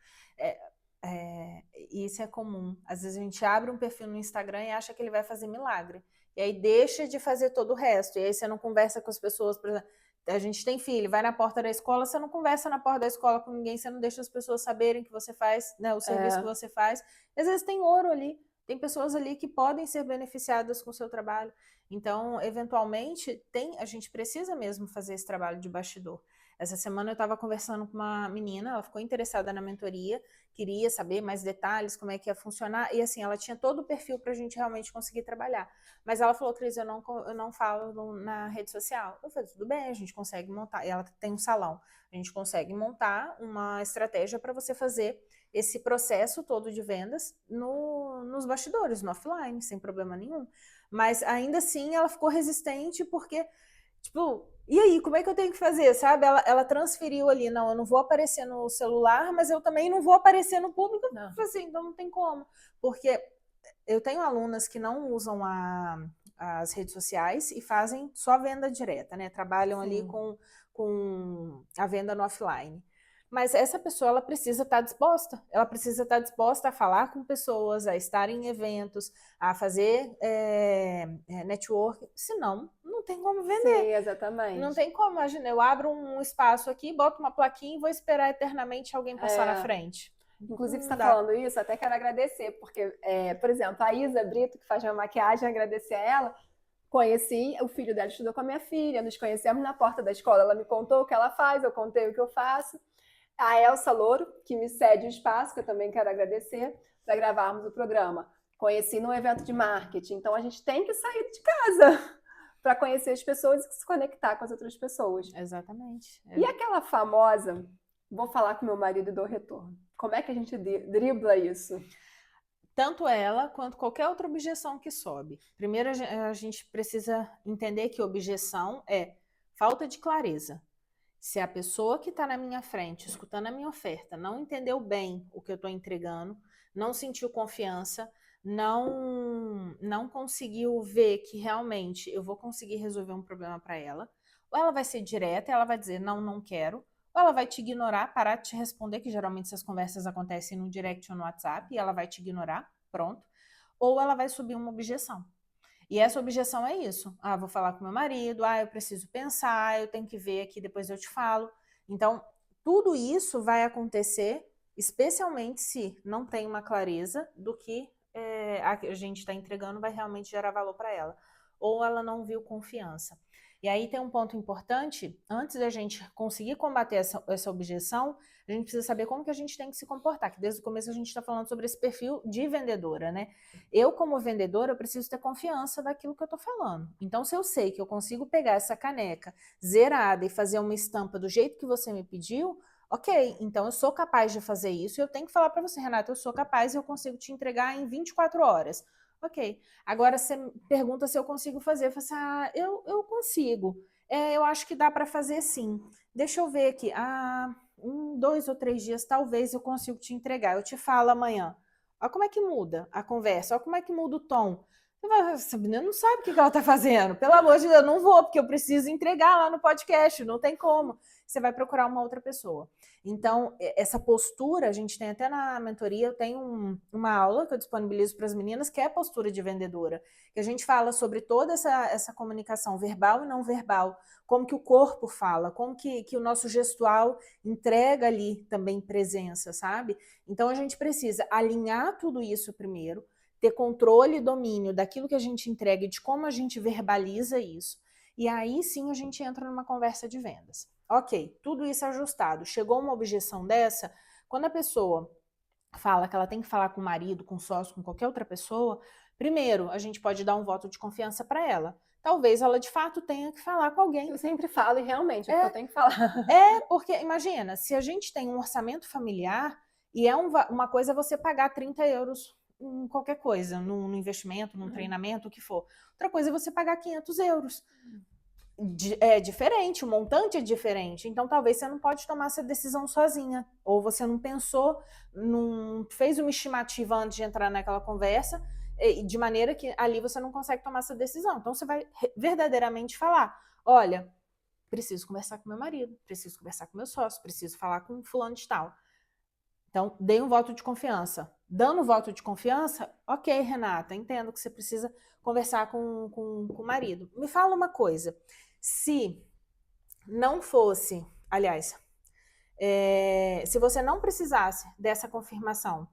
Isso é comum. Às vezes a gente abre um perfil no Instagram e acha que ele vai fazer milagre. E aí deixa de fazer todo o resto. E aí você não conversa com as pessoas, por exemplo, a gente tem filho, vai na porta da escola, você não conversa na porta da escola com ninguém, você não deixa as pessoas saberem que você faz, né, o serviço que você faz. Às vezes tem ouro ali, tem pessoas ali que podem ser beneficiadas com o seu trabalho. Então, eventualmente, a gente precisa mesmo fazer esse trabalho de bastidor. Essa semana eu estava conversando com uma menina, ela ficou interessada na mentoria, queria saber mais detalhes, como é que ia funcionar, e assim, ela tinha todo o perfil para a gente realmente conseguir trabalhar. Mas ela falou, Cris, eu não falo na rede social. Eu falei, tudo bem, a gente consegue montar, e ela tem um salão, a gente consegue montar uma estratégia para você fazer esse processo todo de vendas nos bastidores, no offline, sem problema nenhum. Mas ainda assim ela ficou resistente porque, tipo, e aí, como é que eu tenho que fazer, sabe? Ela transferiu ali, não, eu não vou aparecer no celular, mas eu também não vou aparecer no público, assim, então não tem como. Porque eu tenho alunas que não usam as redes sociais e fazem só venda direta, né? Trabalham ali com a venda no offline. Mas essa pessoa, ela precisa estar disposta. Ela precisa estar disposta a falar com pessoas, a estar em eventos, a fazer network. Senão, não tem como vender. Sim, exatamente. Não tem como. Imagina, eu abro um espaço aqui, boto uma plaquinha e vou esperar eternamente alguém passar na frente. Inclusive, você está falando isso, até quero agradecer, porque, por exemplo, a Isa Brito, que faz minha maquiagem, agradecer a ela, conheci, o filho dela estudou com a minha filha, nos conhecemos na porta da escola, ela me contou o que ela faz, eu contei o que eu faço. A Elsa Louro, que me cede o espaço, que eu também quero agradecer, para gravarmos o programa. Conheci num evento de marketing, então a gente tem que sair de casa para conhecer as pessoas e se conectar com as outras pessoas. Exatamente. E aquela famosa, vou falar com meu marido e dou retorno. Como é que a gente dribla isso? Tanto ela quanto qualquer outra objeção que sobe. Primeiro, a gente precisa entender que objeção é falta de clareza. Se a pessoa que está na minha frente, escutando a minha oferta, não entendeu bem o que eu estou entregando, não sentiu confiança, não conseguiu ver que realmente eu vou conseguir resolver um problema para ela, ou ela vai ser direta, ela vai dizer não quero, ou ela vai te ignorar, parar de te responder, que geralmente essas conversas acontecem no direct ou no WhatsApp, e ela vai te ignorar, pronto. ou ela vai subir uma objeção. E essa objeção é isso. Ah, vou falar com meu marido, eu preciso pensar, eu tenho que ver aqui, depois eu te falo. Então, tudo isso vai acontecer, especialmente se não tem uma clareza do que a gente está entregando vai realmente gerar valor para ela. Ou ela não viu confiança. E aí tem um ponto importante, antes da gente conseguir combater essa objeção, a gente precisa saber como que a gente tem que se comportar, que desde o começo a gente está falando sobre esse perfil de vendedora, né? Eu, como vendedora, eu preciso ter confiança daquilo que eu estou falando. Então, se eu sei que eu consigo pegar essa caneca zerada e fazer uma estampa do jeito que você me pediu, ok, então eu sou capaz de fazer isso e eu tenho que falar para você, Renata, eu sou capaz e eu consigo te entregar em 24 horas. Ok. Agora você pergunta se eu consigo fazer. Eu falo assim, eu consigo. Eu acho que dá para fazer sim. Deixa eu ver aqui. 2 ou 3 dias talvez eu consigo te entregar. Eu te falo amanhã. Olha como é que muda a conversa, olha como é que muda o tom. Essa menina não sabe o que ela está fazendo. Pelo amor de Deus, eu não vou, porque eu preciso entregar lá no podcast, não tem como. Você vai procurar uma outra pessoa. Então, essa postura, a gente tem até na mentoria, eu tenho uma aula que eu disponibilizo para as meninas, que é a postura de vendedora, que a gente fala sobre toda essa comunicação verbal e não verbal, como que o corpo fala, como que o nosso gestual entrega ali também presença, sabe? Então, a gente precisa alinhar tudo isso primeiro, ter controle e domínio daquilo que a gente entrega e de como a gente verbaliza isso, e aí sim a gente entra numa conversa de vendas. Ok, tudo isso ajustado. Chegou uma objeção dessa, quando a pessoa fala que ela tem que falar com o marido, com o sócio, com qualquer outra pessoa, primeiro, a gente pode dar um voto de confiança para ela. Talvez ela de fato tenha que falar com alguém. Eu sempre falo e realmente é o que eu tenho que falar. Porque imagina, se a gente tem um orçamento familiar e uma coisa é você pagar 30 euros em qualquer coisa, num investimento, num treinamento, o que for. Outra coisa é você pagar 500 euros. É diferente, o montante é diferente, então talvez você não pode tomar essa decisão sozinha, ou você não pensou, não fez uma estimativa antes de entrar naquela conversa, de maneira que ali você não consegue tomar essa decisão. Então você vai verdadeiramente falar, olha, preciso conversar com meu marido, preciso conversar com meu sócio, preciso falar com fulano de tal. Então, dei um voto de confiança. Dando voto de confiança, ok, Renata, entendo que você precisa conversar com o marido. Me fala uma coisa, se não fosse, aliás, se você não precisasse dessa confirmação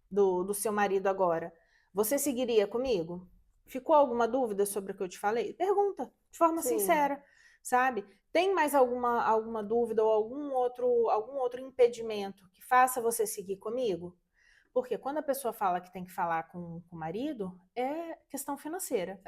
do seu marido agora, você seguiria comigo? Ficou alguma dúvida sobre o que eu te falei? Pergunta, de forma sincera, sabe? Tem mais alguma dúvida ou algum outro impedimento que faça você seguir comigo? Porque quando a pessoa fala que tem que falar com o marido, é questão financeira.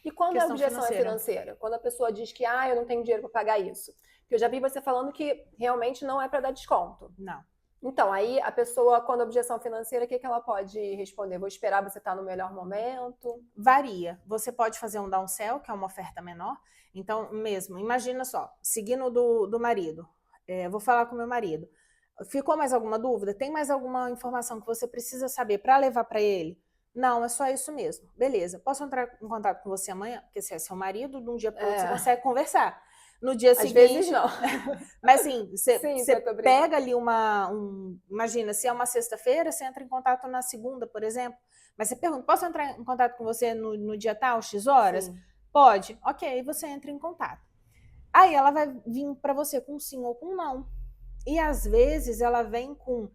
E quando a objeção é financeira? Quando a pessoa diz que eu não tenho dinheiro para pagar isso. Porque eu já vi você falando que realmente não é para dar desconto. Não. Então, aí a pessoa, quando a objeção financeira, o que ela pode responder? Vou esperar você estar no melhor momento? Varia. Você pode fazer um downsell, que é uma oferta menor. Então, mesmo, imagina só, seguindo do marido. Vou falar com meu marido. Ficou mais alguma dúvida? Tem mais alguma informação que você precisa saber para levar para ele? Não, é só isso mesmo. Beleza. Posso entrar em contato com você amanhã? Porque se é seu marido, de um dia para o outro você consegue conversar. No dia seguinte. Às vezes não. Mas assim, você pega ali imagina, se é uma sexta-feira, você entra em contato na segunda, por exemplo. Mas você pergunta, posso entrar em contato com você no dia tal, X horas? Sim. Pode. Ok, você entra em contato. Aí ela vai vir para você com sim ou com não. E às vezes ela vem com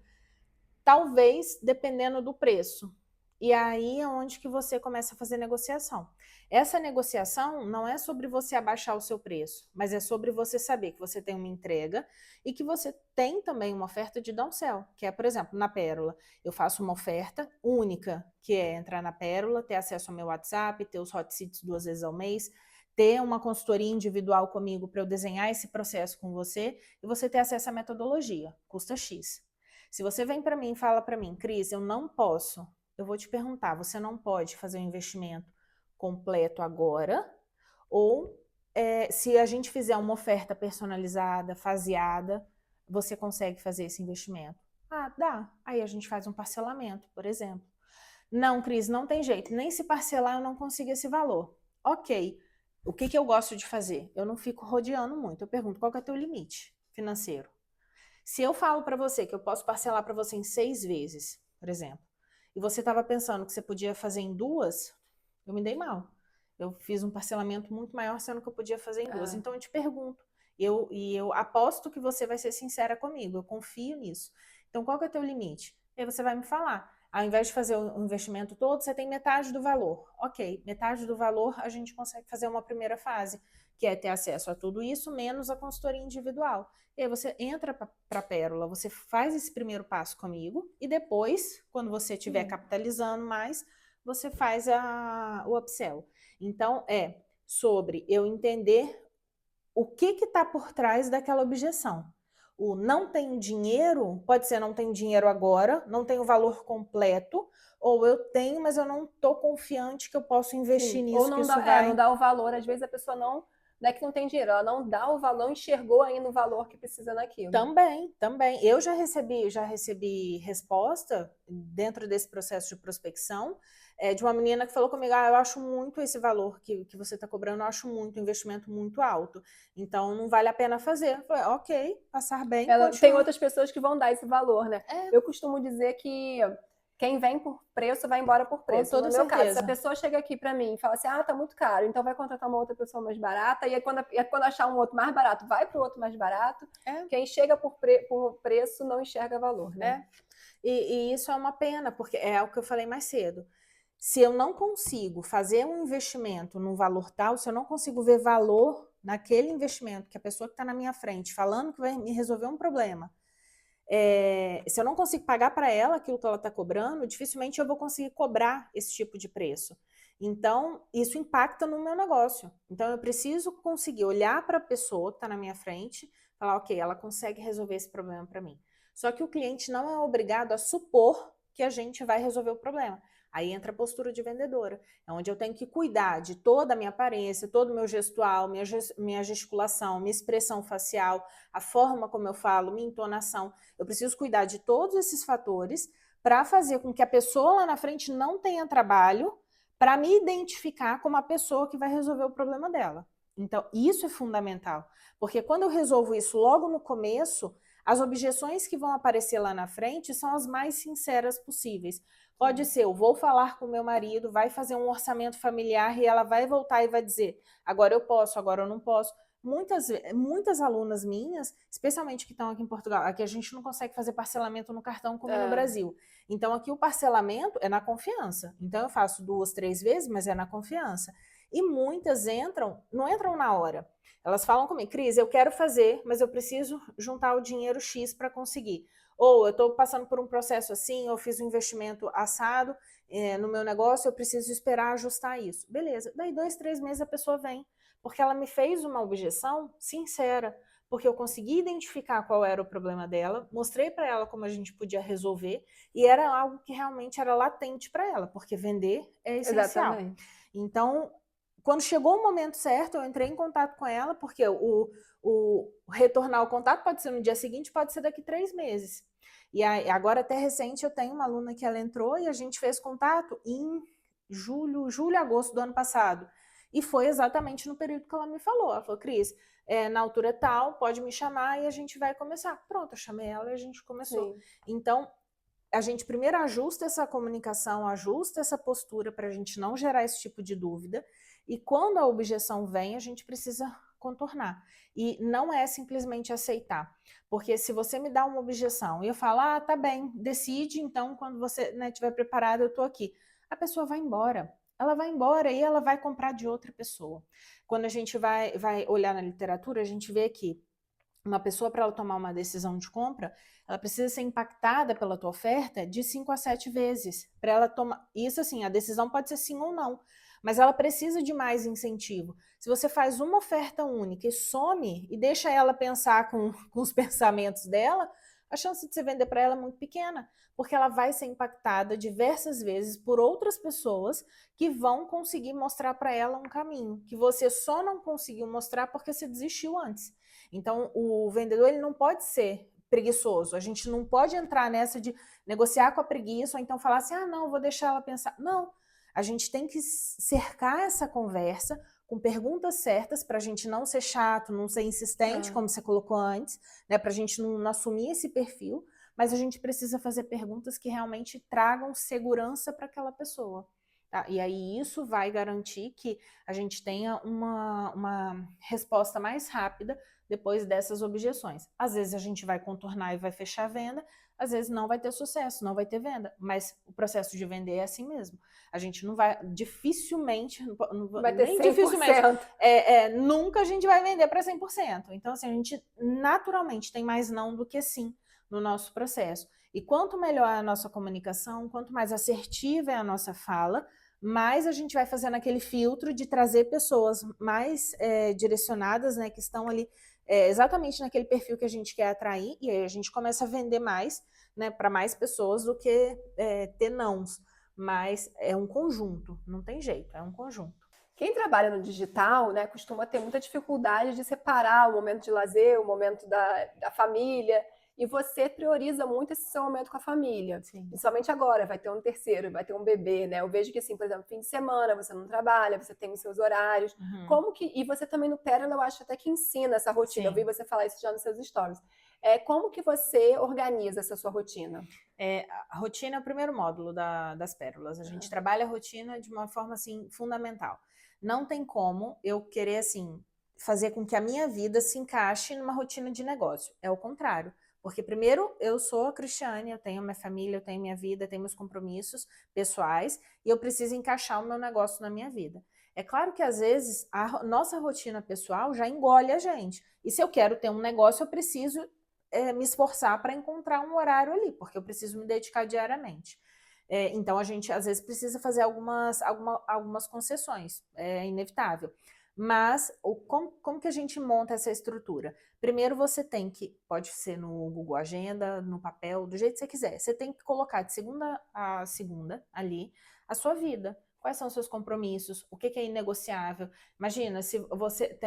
talvez, dependendo do preço. E aí é onde que você começa a fazer negociação. Essa negociação não é sobre você abaixar o seu preço, mas é sobre você saber que você tem uma entrega e que você tem também uma oferta de downsell, que é, por exemplo, na Pérola. Eu faço uma oferta única, que é entrar na Pérola, ter acesso ao meu WhatsApp, ter os hot seats 2 vezes ao mês, ter uma consultoria individual comigo para eu desenhar esse processo com você e você ter acesso à metodologia, custa X. Se você vem para mim e fala para mim, Cris, eu não posso, eu vou te perguntar, você não pode fazer um investimento completo agora? Ou se a gente fizer uma oferta personalizada, faseada, você consegue fazer esse investimento? Dá. Aí a gente faz um parcelamento, por exemplo. Não, Cris, não tem jeito. Nem se parcelar eu não consigo esse valor. Ok. O que eu gosto de fazer? Eu não fico rodeando muito. Eu pergunto, qual que é o teu limite financeiro? Se eu falo para você que eu posso parcelar para você em 6 vezes, por exemplo, e você estava pensando que você podia fazer em 2, eu me dei mal. Eu fiz um parcelamento muito maior, sendo que eu podia fazer em 2. Então eu te pergunto, eu aposto que você vai ser sincera comigo, eu confio nisso. Então qual que é o teu limite? E aí você vai me falar. Ao invés de fazer o investimento todo, você tem metade do valor. Ok, metade do valor a gente consegue fazer uma primeira fase, que é ter acesso a tudo isso, menos a consultoria individual. E aí você entra para a Pérola, você faz esse primeiro passo comigo, e depois, quando você estiver capitalizando mais, você faz o upsell. Então, é sobre eu entender o que está por trás daquela objeção. O não tenho dinheiro, pode ser não tenho dinheiro agora, não tenho o valor completo, ou eu tenho, mas eu não estou confiante que eu posso investir nisso, Ou não que dá, isso vai... não dá o valor, às vezes a pessoa não é que não tem dinheiro, ela não dá o valor, não enxergou ainda o valor que precisa naquilo. Também. Eu já recebi resposta dentro desse processo de prospecção de uma menina que falou comigo, eu acho muito esse valor que você está cobrando, eu acho muito, investimento muito alto. Então, não vale a pena fazer. Eu falei, ok, passar bem, tem outras pessoas que vão dar esse valor, né? É. Eu costumo dizer que quem vem por preço vai embora por preço. Com toda no meu caso, certeza. se a pessoa chega aqui para mim e fala assim, tá muito caro, então vai contratar uma outra pessoa mais barata, e aí quando achar um outro mais barato, vai para o outro mais barato. Quem chega por preço não enxerga valor, né? E isso é uma pena, porque é o que eu falei mais cedo. Se eu não consigo fazer um investimento num valor tal, se eu não consigo ver valor naquele investimento que a pessoa que está na minha frente falando que vai me resolver um problema, se eu não consigo pagar para ela aquilo que ela está cobrando, dificilmente eu vou conseguir cobrar esse tipo de preço. Então, isso impacta no meu negócio. Então, eu preciso conseguir olhar para a pessoa que está na minha frente e falar, ok, ela consegue resolver esse problema para mim. Só que o cliente não é obrigado a supor que a gente vai resolver o problema. Aí entra a postura de vendedora, é onde eu tenho que cuidar de toda a minha aparência, todo o meu gestual, minha gesticulação, minha expressão facial, a forma como eu falo, minha entonação. Eu preciso cuidar de todos esses fatores para fazer com que a pessoa lá na frente não tenha trabalho para me identificar como a pessoa que vai resolver o problema dela. Então, isso é fundamental, porque quando eu resolvo isso logo no começo, as objeções que vão aparecer lá na frente são as mais sinceras possíveis. Pode ser, eu vou falar com meu marido, vai fazer um orçamento familiar e ela vai voltar e vai dizer, agora eu posso, agora eu não posso. Muitas alunas minhas, especialmente que estão aqui em Portugal, aqui a gente não consegue fazer parcelamento no cartão como no Brasil. Então aqui o parcelamento é na confiança. Então eu faço 2, 3 vezes, mas é na confiança. E muitas não entram na hora. Elas falam comigo, Cris, eu quero fazer, mas eu preciso juntar o dinheiro X para conseguir. Ou eu estou passando por um processo assim, eu fiz um investimento assado no meu negócio, eu preciso esperar ajustar isso. Beleza, daí 2, 3 meses a pessoa vem, porque ela me fez uma objeção sincera, porque eu consegui identificar qual era o problema dela, mostrei para ela como a gente podia resolver, e era algo que realmente era latente para ela, porque vender é essencial. Exatamente. Então, quando chegou o momento certo, eu entrei em contato com ela, porque o retornar o contato pode ser no dia seguinte, pode ser daqui 3 meses. E agora, até recente, eu tenho uma aluna que ela entrou e a gente fez contato em julho, agosto do ano passado. E foi exatamente no período que ela me falou. Ela falou, Cris, na altura tal, pode me chamar e a gente vai começar. Pronto, eu chamei ela e a gente começou. Sim. Então, a gente primeiro ajusta essa comunicação, ajusta essa postura para a gente não gerar esse tipo de dúvida. E quando a objeção vem, a gente precisa contornar. E não é simplesmente aceitar. Porque se você me dá uma objeção e eu falo, tá bem, decide, então quando você estiver preparado, eu estou aqui. A pessoa vai embora. Ela vai embora e ela vai comprar de outra pessoa. Quando a gente vai olhar na literatura, a gente vê que uma pessoa, para ela tomar uma decisão de compra, ela precisa ser impactada pela tua oferta de 5 a 7 vezes. Para ela tomar. Isso assim, a decisão pode ser sim ou não. Mas ela precisa de mais incentivo. Se você faz uma oferta única e some e deixa ela pensar com os pensamentos dela, a chance de você vender para ela é muito pequena, porque ela vai ser impactada diversas vezes por outras pessoas que vão conseguir mostrar para ela um caminho, que você só não conseguiu mostrar porque você desistiu antes. Então, o vendedor ele não pode ser preguiçoso. A gente não pode entrar nessa de negociar com a preguiça ou então falar assim, não, vou deixar ela pensar. Não. A gente tem que cercar essa conversa com perguntas certas para a gente não ser chato, não ser insistente, como você colocou antes, né? Para a gente não assumir esse perfil, mas a gente precisa fazer perguntas que realmente tragam segurança para aquela pessoa. Tá? E aí isso vai garantir que a gente tenha uma resposta mais rápida depois dessas objeções. Às vezes a gente vai contornar e vai fechar a venda, às vezes não vai ter sucesso, não vai ter venda, mas o processo de vender é assim mesmo. A gente não vai, dificilmente, Vai ter nem 100%. dificilmente, nunca a gente vai vender para 100%. Então, assim, a gente naturalmente tem mais não do que sim no nosso processo. E quanto melhor é a nossa comunicação, quanto mais assertiva é a nossa fala, mais a gente vai fazendo aquele filtro de trazer pessoas mais direcionadas, né, que estão ali exatamente naquele perfil que a gente quer atrair, e aí a gente começa a vender mais, né, para mais pessoas do que ter nãos. Mas é um conjunto, não tem jeito, é um conjunto. Quem trabalha no digital, né, costuma ter muita dificuldade de separar o momento de lazer, o momento da família, e você prioriza muito esse seu momento com a família. Sim. Principalmente agora, vai ter um terceiro, vai ter um bebê, né? Eu vejo que, assim, por exemplo, fim de semana você não trabalha, você tem os seus horários. Como que... E você também no Pérola, eu acho até que ensina essa rotina. Sim. Eu vi você falar isso já nos seus stories. Como que você organiza essa sua rotina? A rotina é o primeiro módulo das Pérolas. A gente trabalha a rotina de uma forma, assim, fundamental. Não tem como eu querer, assim, fazer com que a minha vida se encaixe numa rotina de negócio. É o contrário. Porque primeiro eu sou a Cristiane, eu tenho minha família, eu tenho minha vida, eu tenho meus compromissos pessoais e eu preciso encaixar o meu negócio na minha vida. É claro que às vezes a nossa rotina pessoal já engole a gente. E se eu quero ter um negócio, eu preciso me esforçar para encontrar um horário ali, porque eu preciso me dedicar diariamente. Então a gente às vezes precisa fazer algumas concessões, é inevitável. Mas como que a gente monta essa estrutura? Primeiro você tem que, pode ser no Google Agenda, no papel, do jeito que você quiser, você tem que colocar de segunda a segunda ali a sua vida. Quais são os seus compromissos? O que é inegociável? Imagina, se você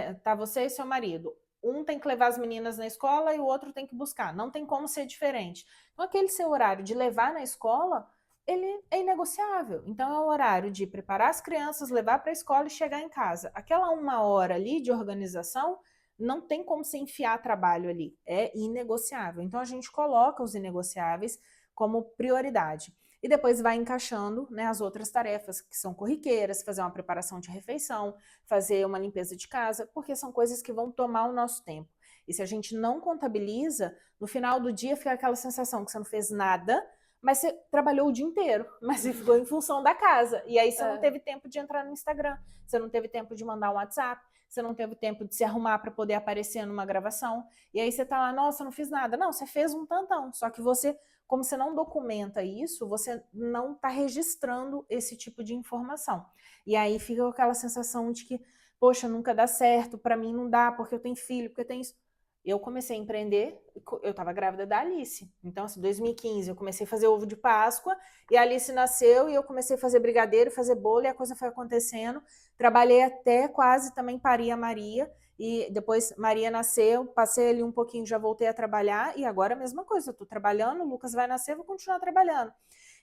e seu marido, um tem que levar as meninas na escola e o outro tem que buscar. Não tem como ser diferente. Então aquele seu horário de levar na escola, ele é inegociável. Então é o horário de preparar as crianças, levar para a escola e chegar em casa. Aquela 1 hora ali de organização, não tem como se enfiar trabalho ali. É inegociável. Então a gente coloca os inegociáveis como prioridade. E depois vai encaixando, né, as outras tarefas que são corriqueiras, fazer uma preparação de refeição, fazer uma limpeza de casa, porque são coisas que vão tomar o nosso tempo. E se a gente não contabiliza, no final do dia fica aquela sensação que você não fez nada, mas você trabalhou o dia inteiro, mas você ficou em função da casa. E aí você não teve tempo de entrar no Instagram, você não teve tempo de mandar um WhatsApp, você não teve tempo de se arrumar para poder aparecer numa gravação. E aí você tá lá, nossa, não fiz nada. Não, você fez um tantão, só que você, como você não documenta isso, você não está registrando esse tipo de informação. E aí fica aquela sensação de que, poxa, nunca dá certo, para mim não dá, porque eu tenho filho, porque eu tenho isso. Eu comecei a empreender, eu estava grávida da Alice. Então, assim, em 2015, eu comecei a fazer ovo de Páscoa, e a Alice nasceu, e eu comecei a fazer brigadeiro, fazer bolo, e a coisa foi acontecendo. Trabalhei até quase também parir a Maria, e depois Maria nasceu, passei ali um pouquinho, já voltei a trabalhar, e agora a mesma coisa, eu estou trabalhando, o Lucas vai nascer, vou continuar trabalhando.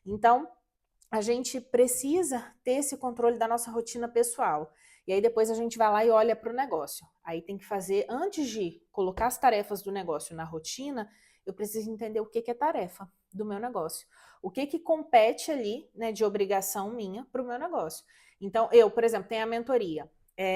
Então, a gente precisa ter esse controle da nossa rotina pessoal. E aí depois a gente vai lá e olha para o negócio. Aí tem que fazer, antes de colocar as tarefas do negócio na rotina, eu preciso entender o que é tarefa do meu negócio. O que compete ali, né, de obrigação minha para o meu negócio. Então, eu, por exemplo, tenho a mentoria.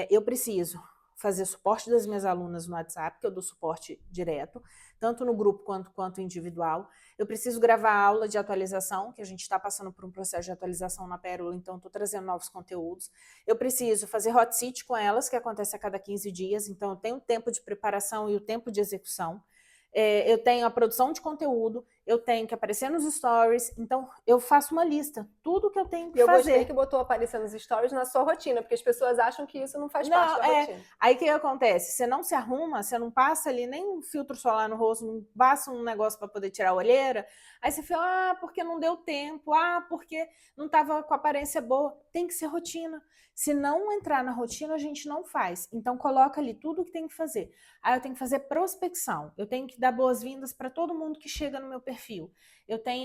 Eu preciso fazer suporte das minhas alunas no WhatsApp, que eu dou suporte direto, tanto no grupo quanto individual. Eu preciso gravar aula de atualização, que a gente está passando por um processo de atualização na Pérola, então estou trazendo novos conteúdos. Eu preciso fazer hot seat com elas, que acontece a cada 15 dias, então eu tenho o tempo de preparação e o tempo de execução. Eu tenho a produção de conteúdo, eu tenho que aparecer nos stories, então eu faço uma lista, tudo que eu tenho que fazer. Eu gostei que botou aparecer nos stories na sua rotina, porque as pessoas acham que isso não faz parte da rotina. Aí o que acontece? Você não se arruma, você não passa ali nem um filtro solar no rosto, não passa um negócio para poder tirar a olheira, aí você fala, porque não deu tempo, porque não estava com aparência boa. Tem que ser rotina. Se não entrar na rotina, a gente não faz. Então coloca ali tudo o que tem que fazer. Aí eu tenho que fazer prospecção, eu tenho que dar boas-vindas para todo mundo que chega no meu perfil.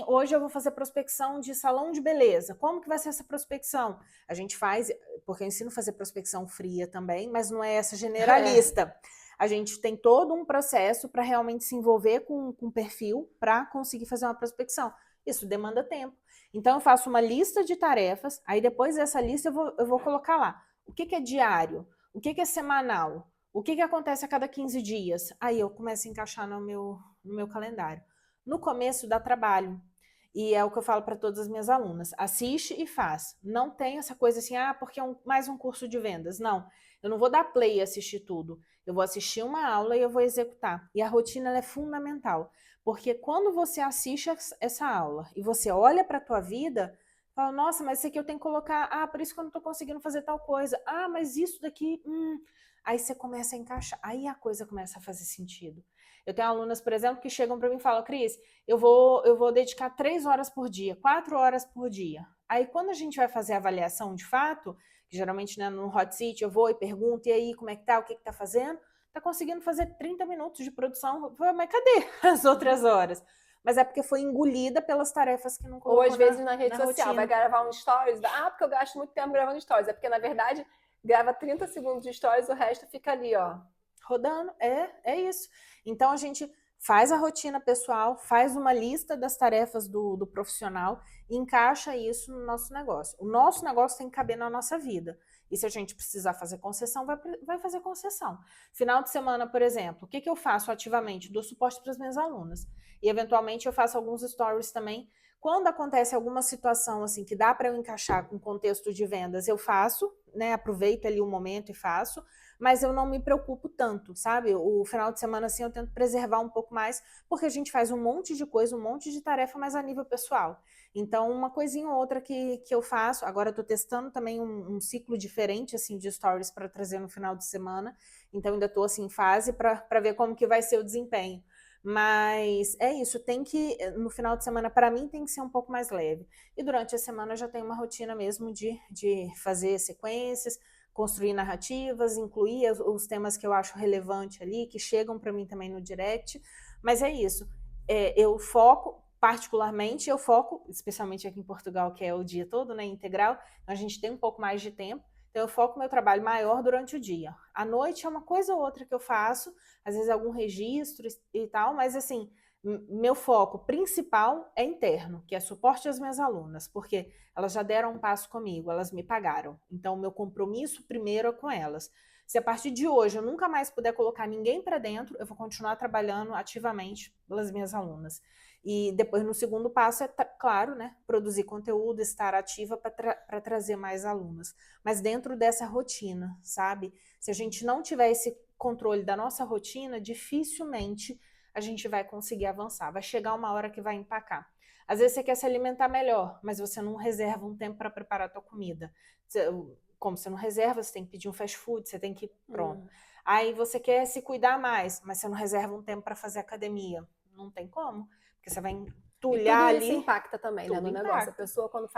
Hoje eu vou fazer prospecção de salão de beleza. Como que vai ser essa prospecção? A gente faz, porque eu ensino a fazer prospecção fria também, mas não é essa generalista. a gente tem todo um processo para realmente se envolver com o perfil para conseguir fazer uma prospecção. Isso demanda tempo. Então, eu faço uma lista de tarefas, aí depois dessa lista eu vou colocar lá o que é diário, o que é semanal, o que acontece a cada 15 dias. Aí eu começo a encaixar no meu calendário. No começo dá trabalho. E é o que eu falo para todas as minhas alunas. Assiste e faz. Não tem essa coisa assim, porque é mais um curso de vendas. Não, eu não vou dar play e assistir tudo. Eu vou assistir uma aula e eu vou executar. E a rotina ela é fundamental. Porque quando você assiste essa aula e você olha para a tua vida, fala, nossa, mas isso aqui eu tenho que colocar, por isso que eu não estou conseguindo fazer tal coisa. Mas isso daqui, Aí você começa a encaixar, aí a coisa começa a fazer sentido. Eu tenho alunas, por exemplo, que chegam para mim e falam, Cris, eu vou dedicar 3 horas por dia, 4 horas por dia. Aí quando a gente vai fazer a avaliação de fato, que geralmente, né, no hot seat eu vou e pergunto, e aí, como é que tá, o que tá fazendo? Tá conseguindo fazer 30 minutos de produção, mas cadê as outras horas? Mas é porque foi engolida pelas tarefas que não colocou. Ou às vezes na rede social, rotina. vai gravar um stories, porque eu gasto muito tempo gravando stories. É porque, na verdade, grava 30 segundos de stories, o resto fica ali, ó. Rodando, é isso. Então a gente faz a rotina pessoal, faz uma lista das tarefas do profissional e encaixa isso no nosso negócio. O nosso negócio tem que caber na nossa vida. E se a gente precisar fazer concessão, vai fazer concessão. Final de semana, por exemplo, o que eu faço ativamente? Dou suporte para as minhas alunas. E eventualmente eu faço alguns stories também. Quando acontece alguma situação assim que dá para eu encaixar com contexto de vendas, eu faço, né? Aproveito ali o momento e faço, mas eu não me preocupo tanto, sabe? O final de semana assim eu tento preservar um pouco mais, porque a gente faz um monte de coisa, um monte de tarefa, mas a nível pessoal. Então, uma coisinha ou outra que eu faço, agora eu tô testando também um ciclo diferente assim de stories para trazer no final de semana. Então ainda tô assim em fase para ver como que vai ser o desempenho. Mas é isso, tem que, no final de semana, para mim, tem que ser um pouco mais leve. E durante a semana eu já tenho uma rotina mesmo de fazer sequências, construir narrativas, incluir os temas que eu acho relevante ali, que chegam para mim também no direct. Mas é isso, eu foco, particularmente, especialmente aqui em Portugal, que é o dia todo, né, integral, então a gente tem um pouco mais de tempo. Então, eu foco meu trabalho maior durante o dia. À noite é uma coisa ou outra que eu faço, às vezes algum registro e tal, mas assim, meu foco principal é interno, que é suporte às minhas alunas, porque elas já deram um passo comigo, elas me pagaram. Então, meu compromisso primeiro é com elas. Se a partir de hoje eu nunca mais puder colocar ninguém para dentro, eu vou continuar trabalhando ativamente pelas minhas alunas. E depois, no segundo passo, claro, né, produzir conteúdo, estar ativa para trazer mais alunos. Mas dentro dessa rotina, sabe? Se a gente não tiver esse controle da nossa rotina, dificilmente a gente vai conseguir avançar. Vai chegar uma hora que vai empacar. Às vezes você quer se alimentar melhor, mas você não reserva um tempo para preparar a tua comida. Como você não reserva, você tem que pedir um fast food, você tem que... Pronto. Aí você quer se cuidar mais, mas você não reserva um tempo para fazer academia. Não tem como. Porque você vai entulhar ali. E tudo isso impacta também, né, no negócio. A pessoa, quando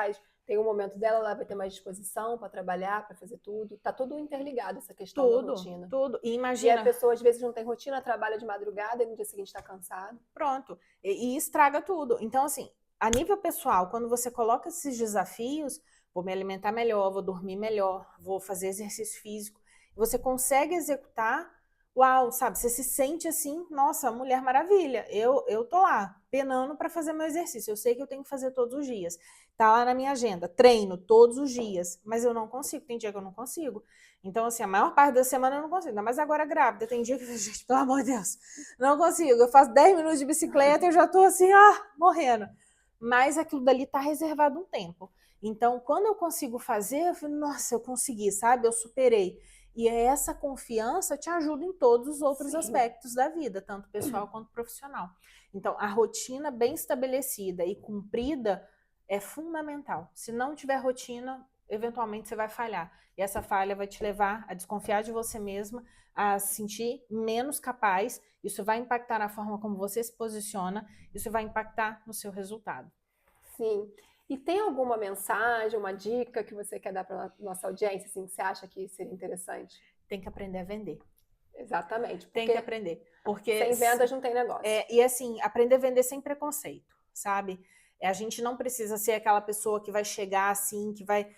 tem um momento dela, ela vai ter mais disposição para trabalhar, para fazer tudo. Tá tudo interligado, essa questão da rotina. Tudo. E imagina... E a pessoa, às vezes, não tem rotina, trabalha de madrugada e no dia seguinte está cansada. Pronto. E estraga tudo. Então, assim, a nível pessoal, quando você coloca esses desafios, vou me alimentar melhor, vou dormir melhor, vou fazer exercício físico, você consegue executar... Uau, sabe, você se sente assim, nossa, Mulher Maravilha, eu tô lá, penando para fazer meu exercício, eu sei que eu tenho que fazer todos os dias, tá lá na minha agenda, treino todos os dias, mas eu não consigo, tem dia que eu não consigo. Então, assim, a maior parte da semana eu não consigo, ainda mais agora grávida, tem dia que, gente, pelo amor de Deus, não consigo, eu faço 10 minutos de bicicleta e eu já tô assim, morrendo. Mas aquilo dali tá reservado um tempo. Então, quando eu consigo fazer, eu falo, nossa, eu consegui, sabe, eu superei. E essa confiança te ajuda em todos os outros aspectos da vida, tanto pessoal quanto profissional. Então, a rotina bem estabelecida e cumprida é fundamental. Se não tiver rotina, eventualmente você vai falhar. E essa falha vai te levar a desconfiar de você mesma, a se sentir menos capaz. Isso vai impactar na forma como você se posiciona, isso vai impactar no seu resultado. Sim. E tem alguma mensagem, uma dica que você quer dar para a nossa audiência, assim, que você acha que seria interessante? Tem que aprender a vender. Exatamente. Tem que aprender. Porque sem vendas não tem negócio. E assim, aprender a vender sem preconceito, sabe? A gente não precisa ser aquela pessoa que vai chegar assim, que vai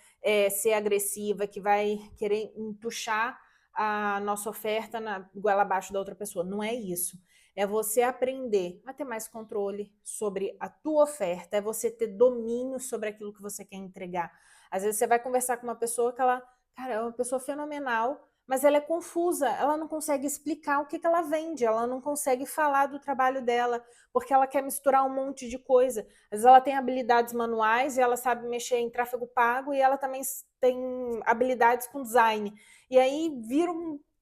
ser agressiva, que vai querer empuxar a nossa oferta na goela abaixo da outra pessoa. Não é isso. É você aprender a ter mais controle sobre a tua oferta, é você ter domínio sobre aquilo que você quer entregar. Às vezes você vai conversar com uma pessoa que ela, cara, é uma pessoa fenomenal, mas ela é confusa, ela não consegue explicar o que ela vende, ela não consegue falar do trabalho dela, porque ela quer misturar um monte de coisa. Às vezes ela tem habilidades manuais e ela sabe mexer em tráfego pago e ela também tem habilidades com design. E aí vira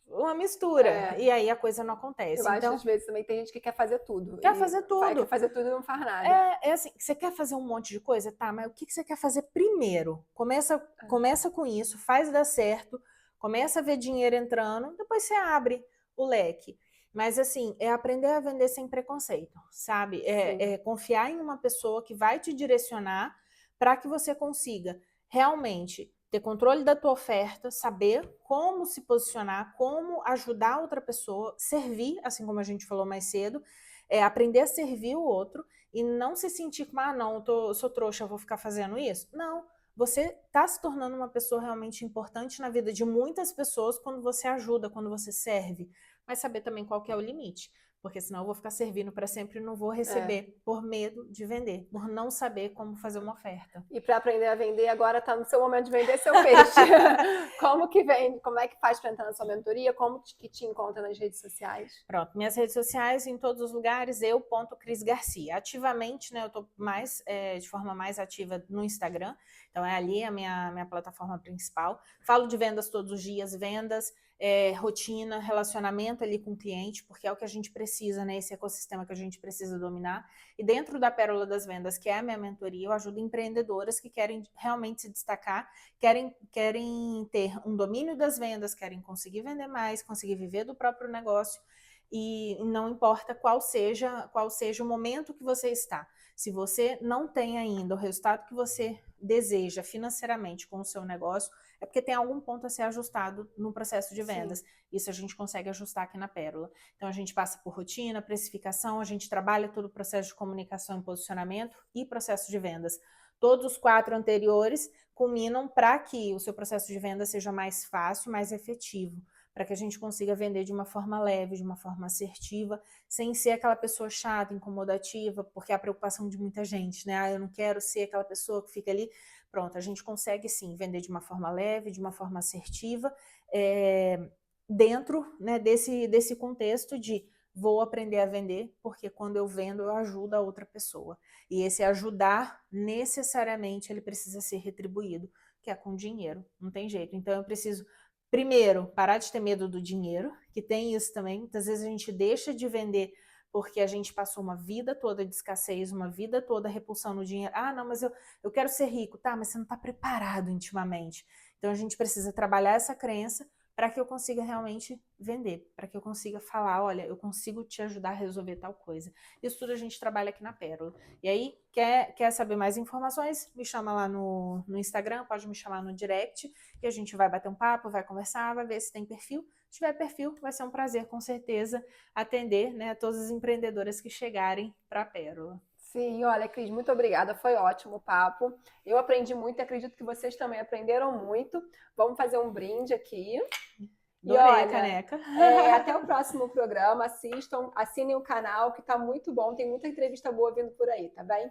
uma mistura, e aí a coisa não acontece. Eu acho que então, às vezes também tem gente que quer fazer tudo. quer fazer tudo. Quer fazer tudo e não faz nada. É assim, você quer fazer um monte de coisa? Tá, mas o que você quer fazer primeiro? Começa com isso, faz dar certo, começa a ver dinheiro entrando, depois você abre o leque. Mas assim, é aprender a vender sem preconceito, sabe? É confiar em uma pessoa que vai te direcionar para que você consiga realmente ter controle da tua oferta, saber como se posicionar, como ajudar outra pessoa, servir, assim como a gente falou mais cedo, aprender a servir o outro e não se sentir como, não, eu sou trouxa, eu vou ficar fazendo isso. Não, você está se tornando uma pessoa realmente importante na vida de muitas pessoas quando você ajuda, quando você serve, mas saber também qual que é o limite. Porque senão eu vou ficar servindo para sempre e não vou receber por medo de vender, por não saber como fazer uma oferta. E para aprender a vender, agora está no seu momento de vender seu peixe. Como que vende? Como é que faz para entrar na sua mentoria? Como que te encontra nas redes sociais? Pronto, minhas redes sociais em todos os lugares, Cris Garcia. Ativamente, né, eu estou mais de forma mais ativa no Instagram, então é ali a minha plataforma principal. Falo de vendas todos os dias, vendas, rotina, relacionamento ali com o cliente, porque é o que a gente precisa, né? Esse ecossistema que a gente precisa dominar. E dentro da Pérola das Vendas, que é a minha mentoria, eu ajudo empreendedoras que querem realmente se destacar, querem ter um domínio das vendas, querem conseguir vender mais, conseguir viver do próprio negócio. E não importa qual seja o momento que você está. Se você não tem ainda o resultado que você deseja financeiramente com o seu negócio, é porque tem algum ponto a ser ajustado no processo de vendas. Sim. Isso a gente consegue ajustar aqui na Pérola. Então a gente passa por rotina, precificação, a gente trabalha todo o processo de comunicação e posicionamento e processo de vendas. Todos os 4 anteriores culminam para que o seu processo de venda seja mais fácil, mais efetivo, para que a gente consiga vender de uma forma leve, de uma forma assertiva, sem ser aquela pessoa chata, incomodativa, porque é a preocupação de muita gente, né? Eu não quero ser aquela pessoa que fica ali. Pronto, a gente consegue sim vender de uma forma leve, de uma forma assertiva, dentro, né, desse contexto de vou aprender a vender, porque quando eu vendo eu ajudo a outra pessoa. E esse ajudar, necessariamente, ele precisa ser retribuído, que é com dinheiro, não tem jeito. Então eu preciso primeiro, parar de ter medo do dinheiro, que tem isso também. Muitas vezes a gente deixa de vender porque a gente passou uma vida toda de escassez, uma vida toda repulsando o dinheiro. Não, mas eu quero ser rico. Tá, mas você não está preparado intimamente. Então a gente precisa trabalhar essa crença para que eu consiga realmente vender, para que eu consiga falar, olha, eu consigo te ajudar a resolver tal coisa. Isso tudo a gente trabalha aqui na Pérola. E aí, quer saber mais informações? Me chama lá no Instagram, pode me chamar no direct, e a gente vai bater um papo, vai conversar, vai ver se tem perfil. Se tiver perfil, vai ser um prazer, com certeza, atender, né, todas as empreendedoras que chegarem para a Pérola. Sim, olha, Cris, muito obrigada, foi ótimo o papo. Eu aprendi muito e acredito que vocês também aprenderam muito. Vamos fazer um brinde aqui. Adorei a caneca. Até o próximo programa, assistam, assinem o canal que tá muito bom, tem muita entrevista boa vindo por aí, tá bem?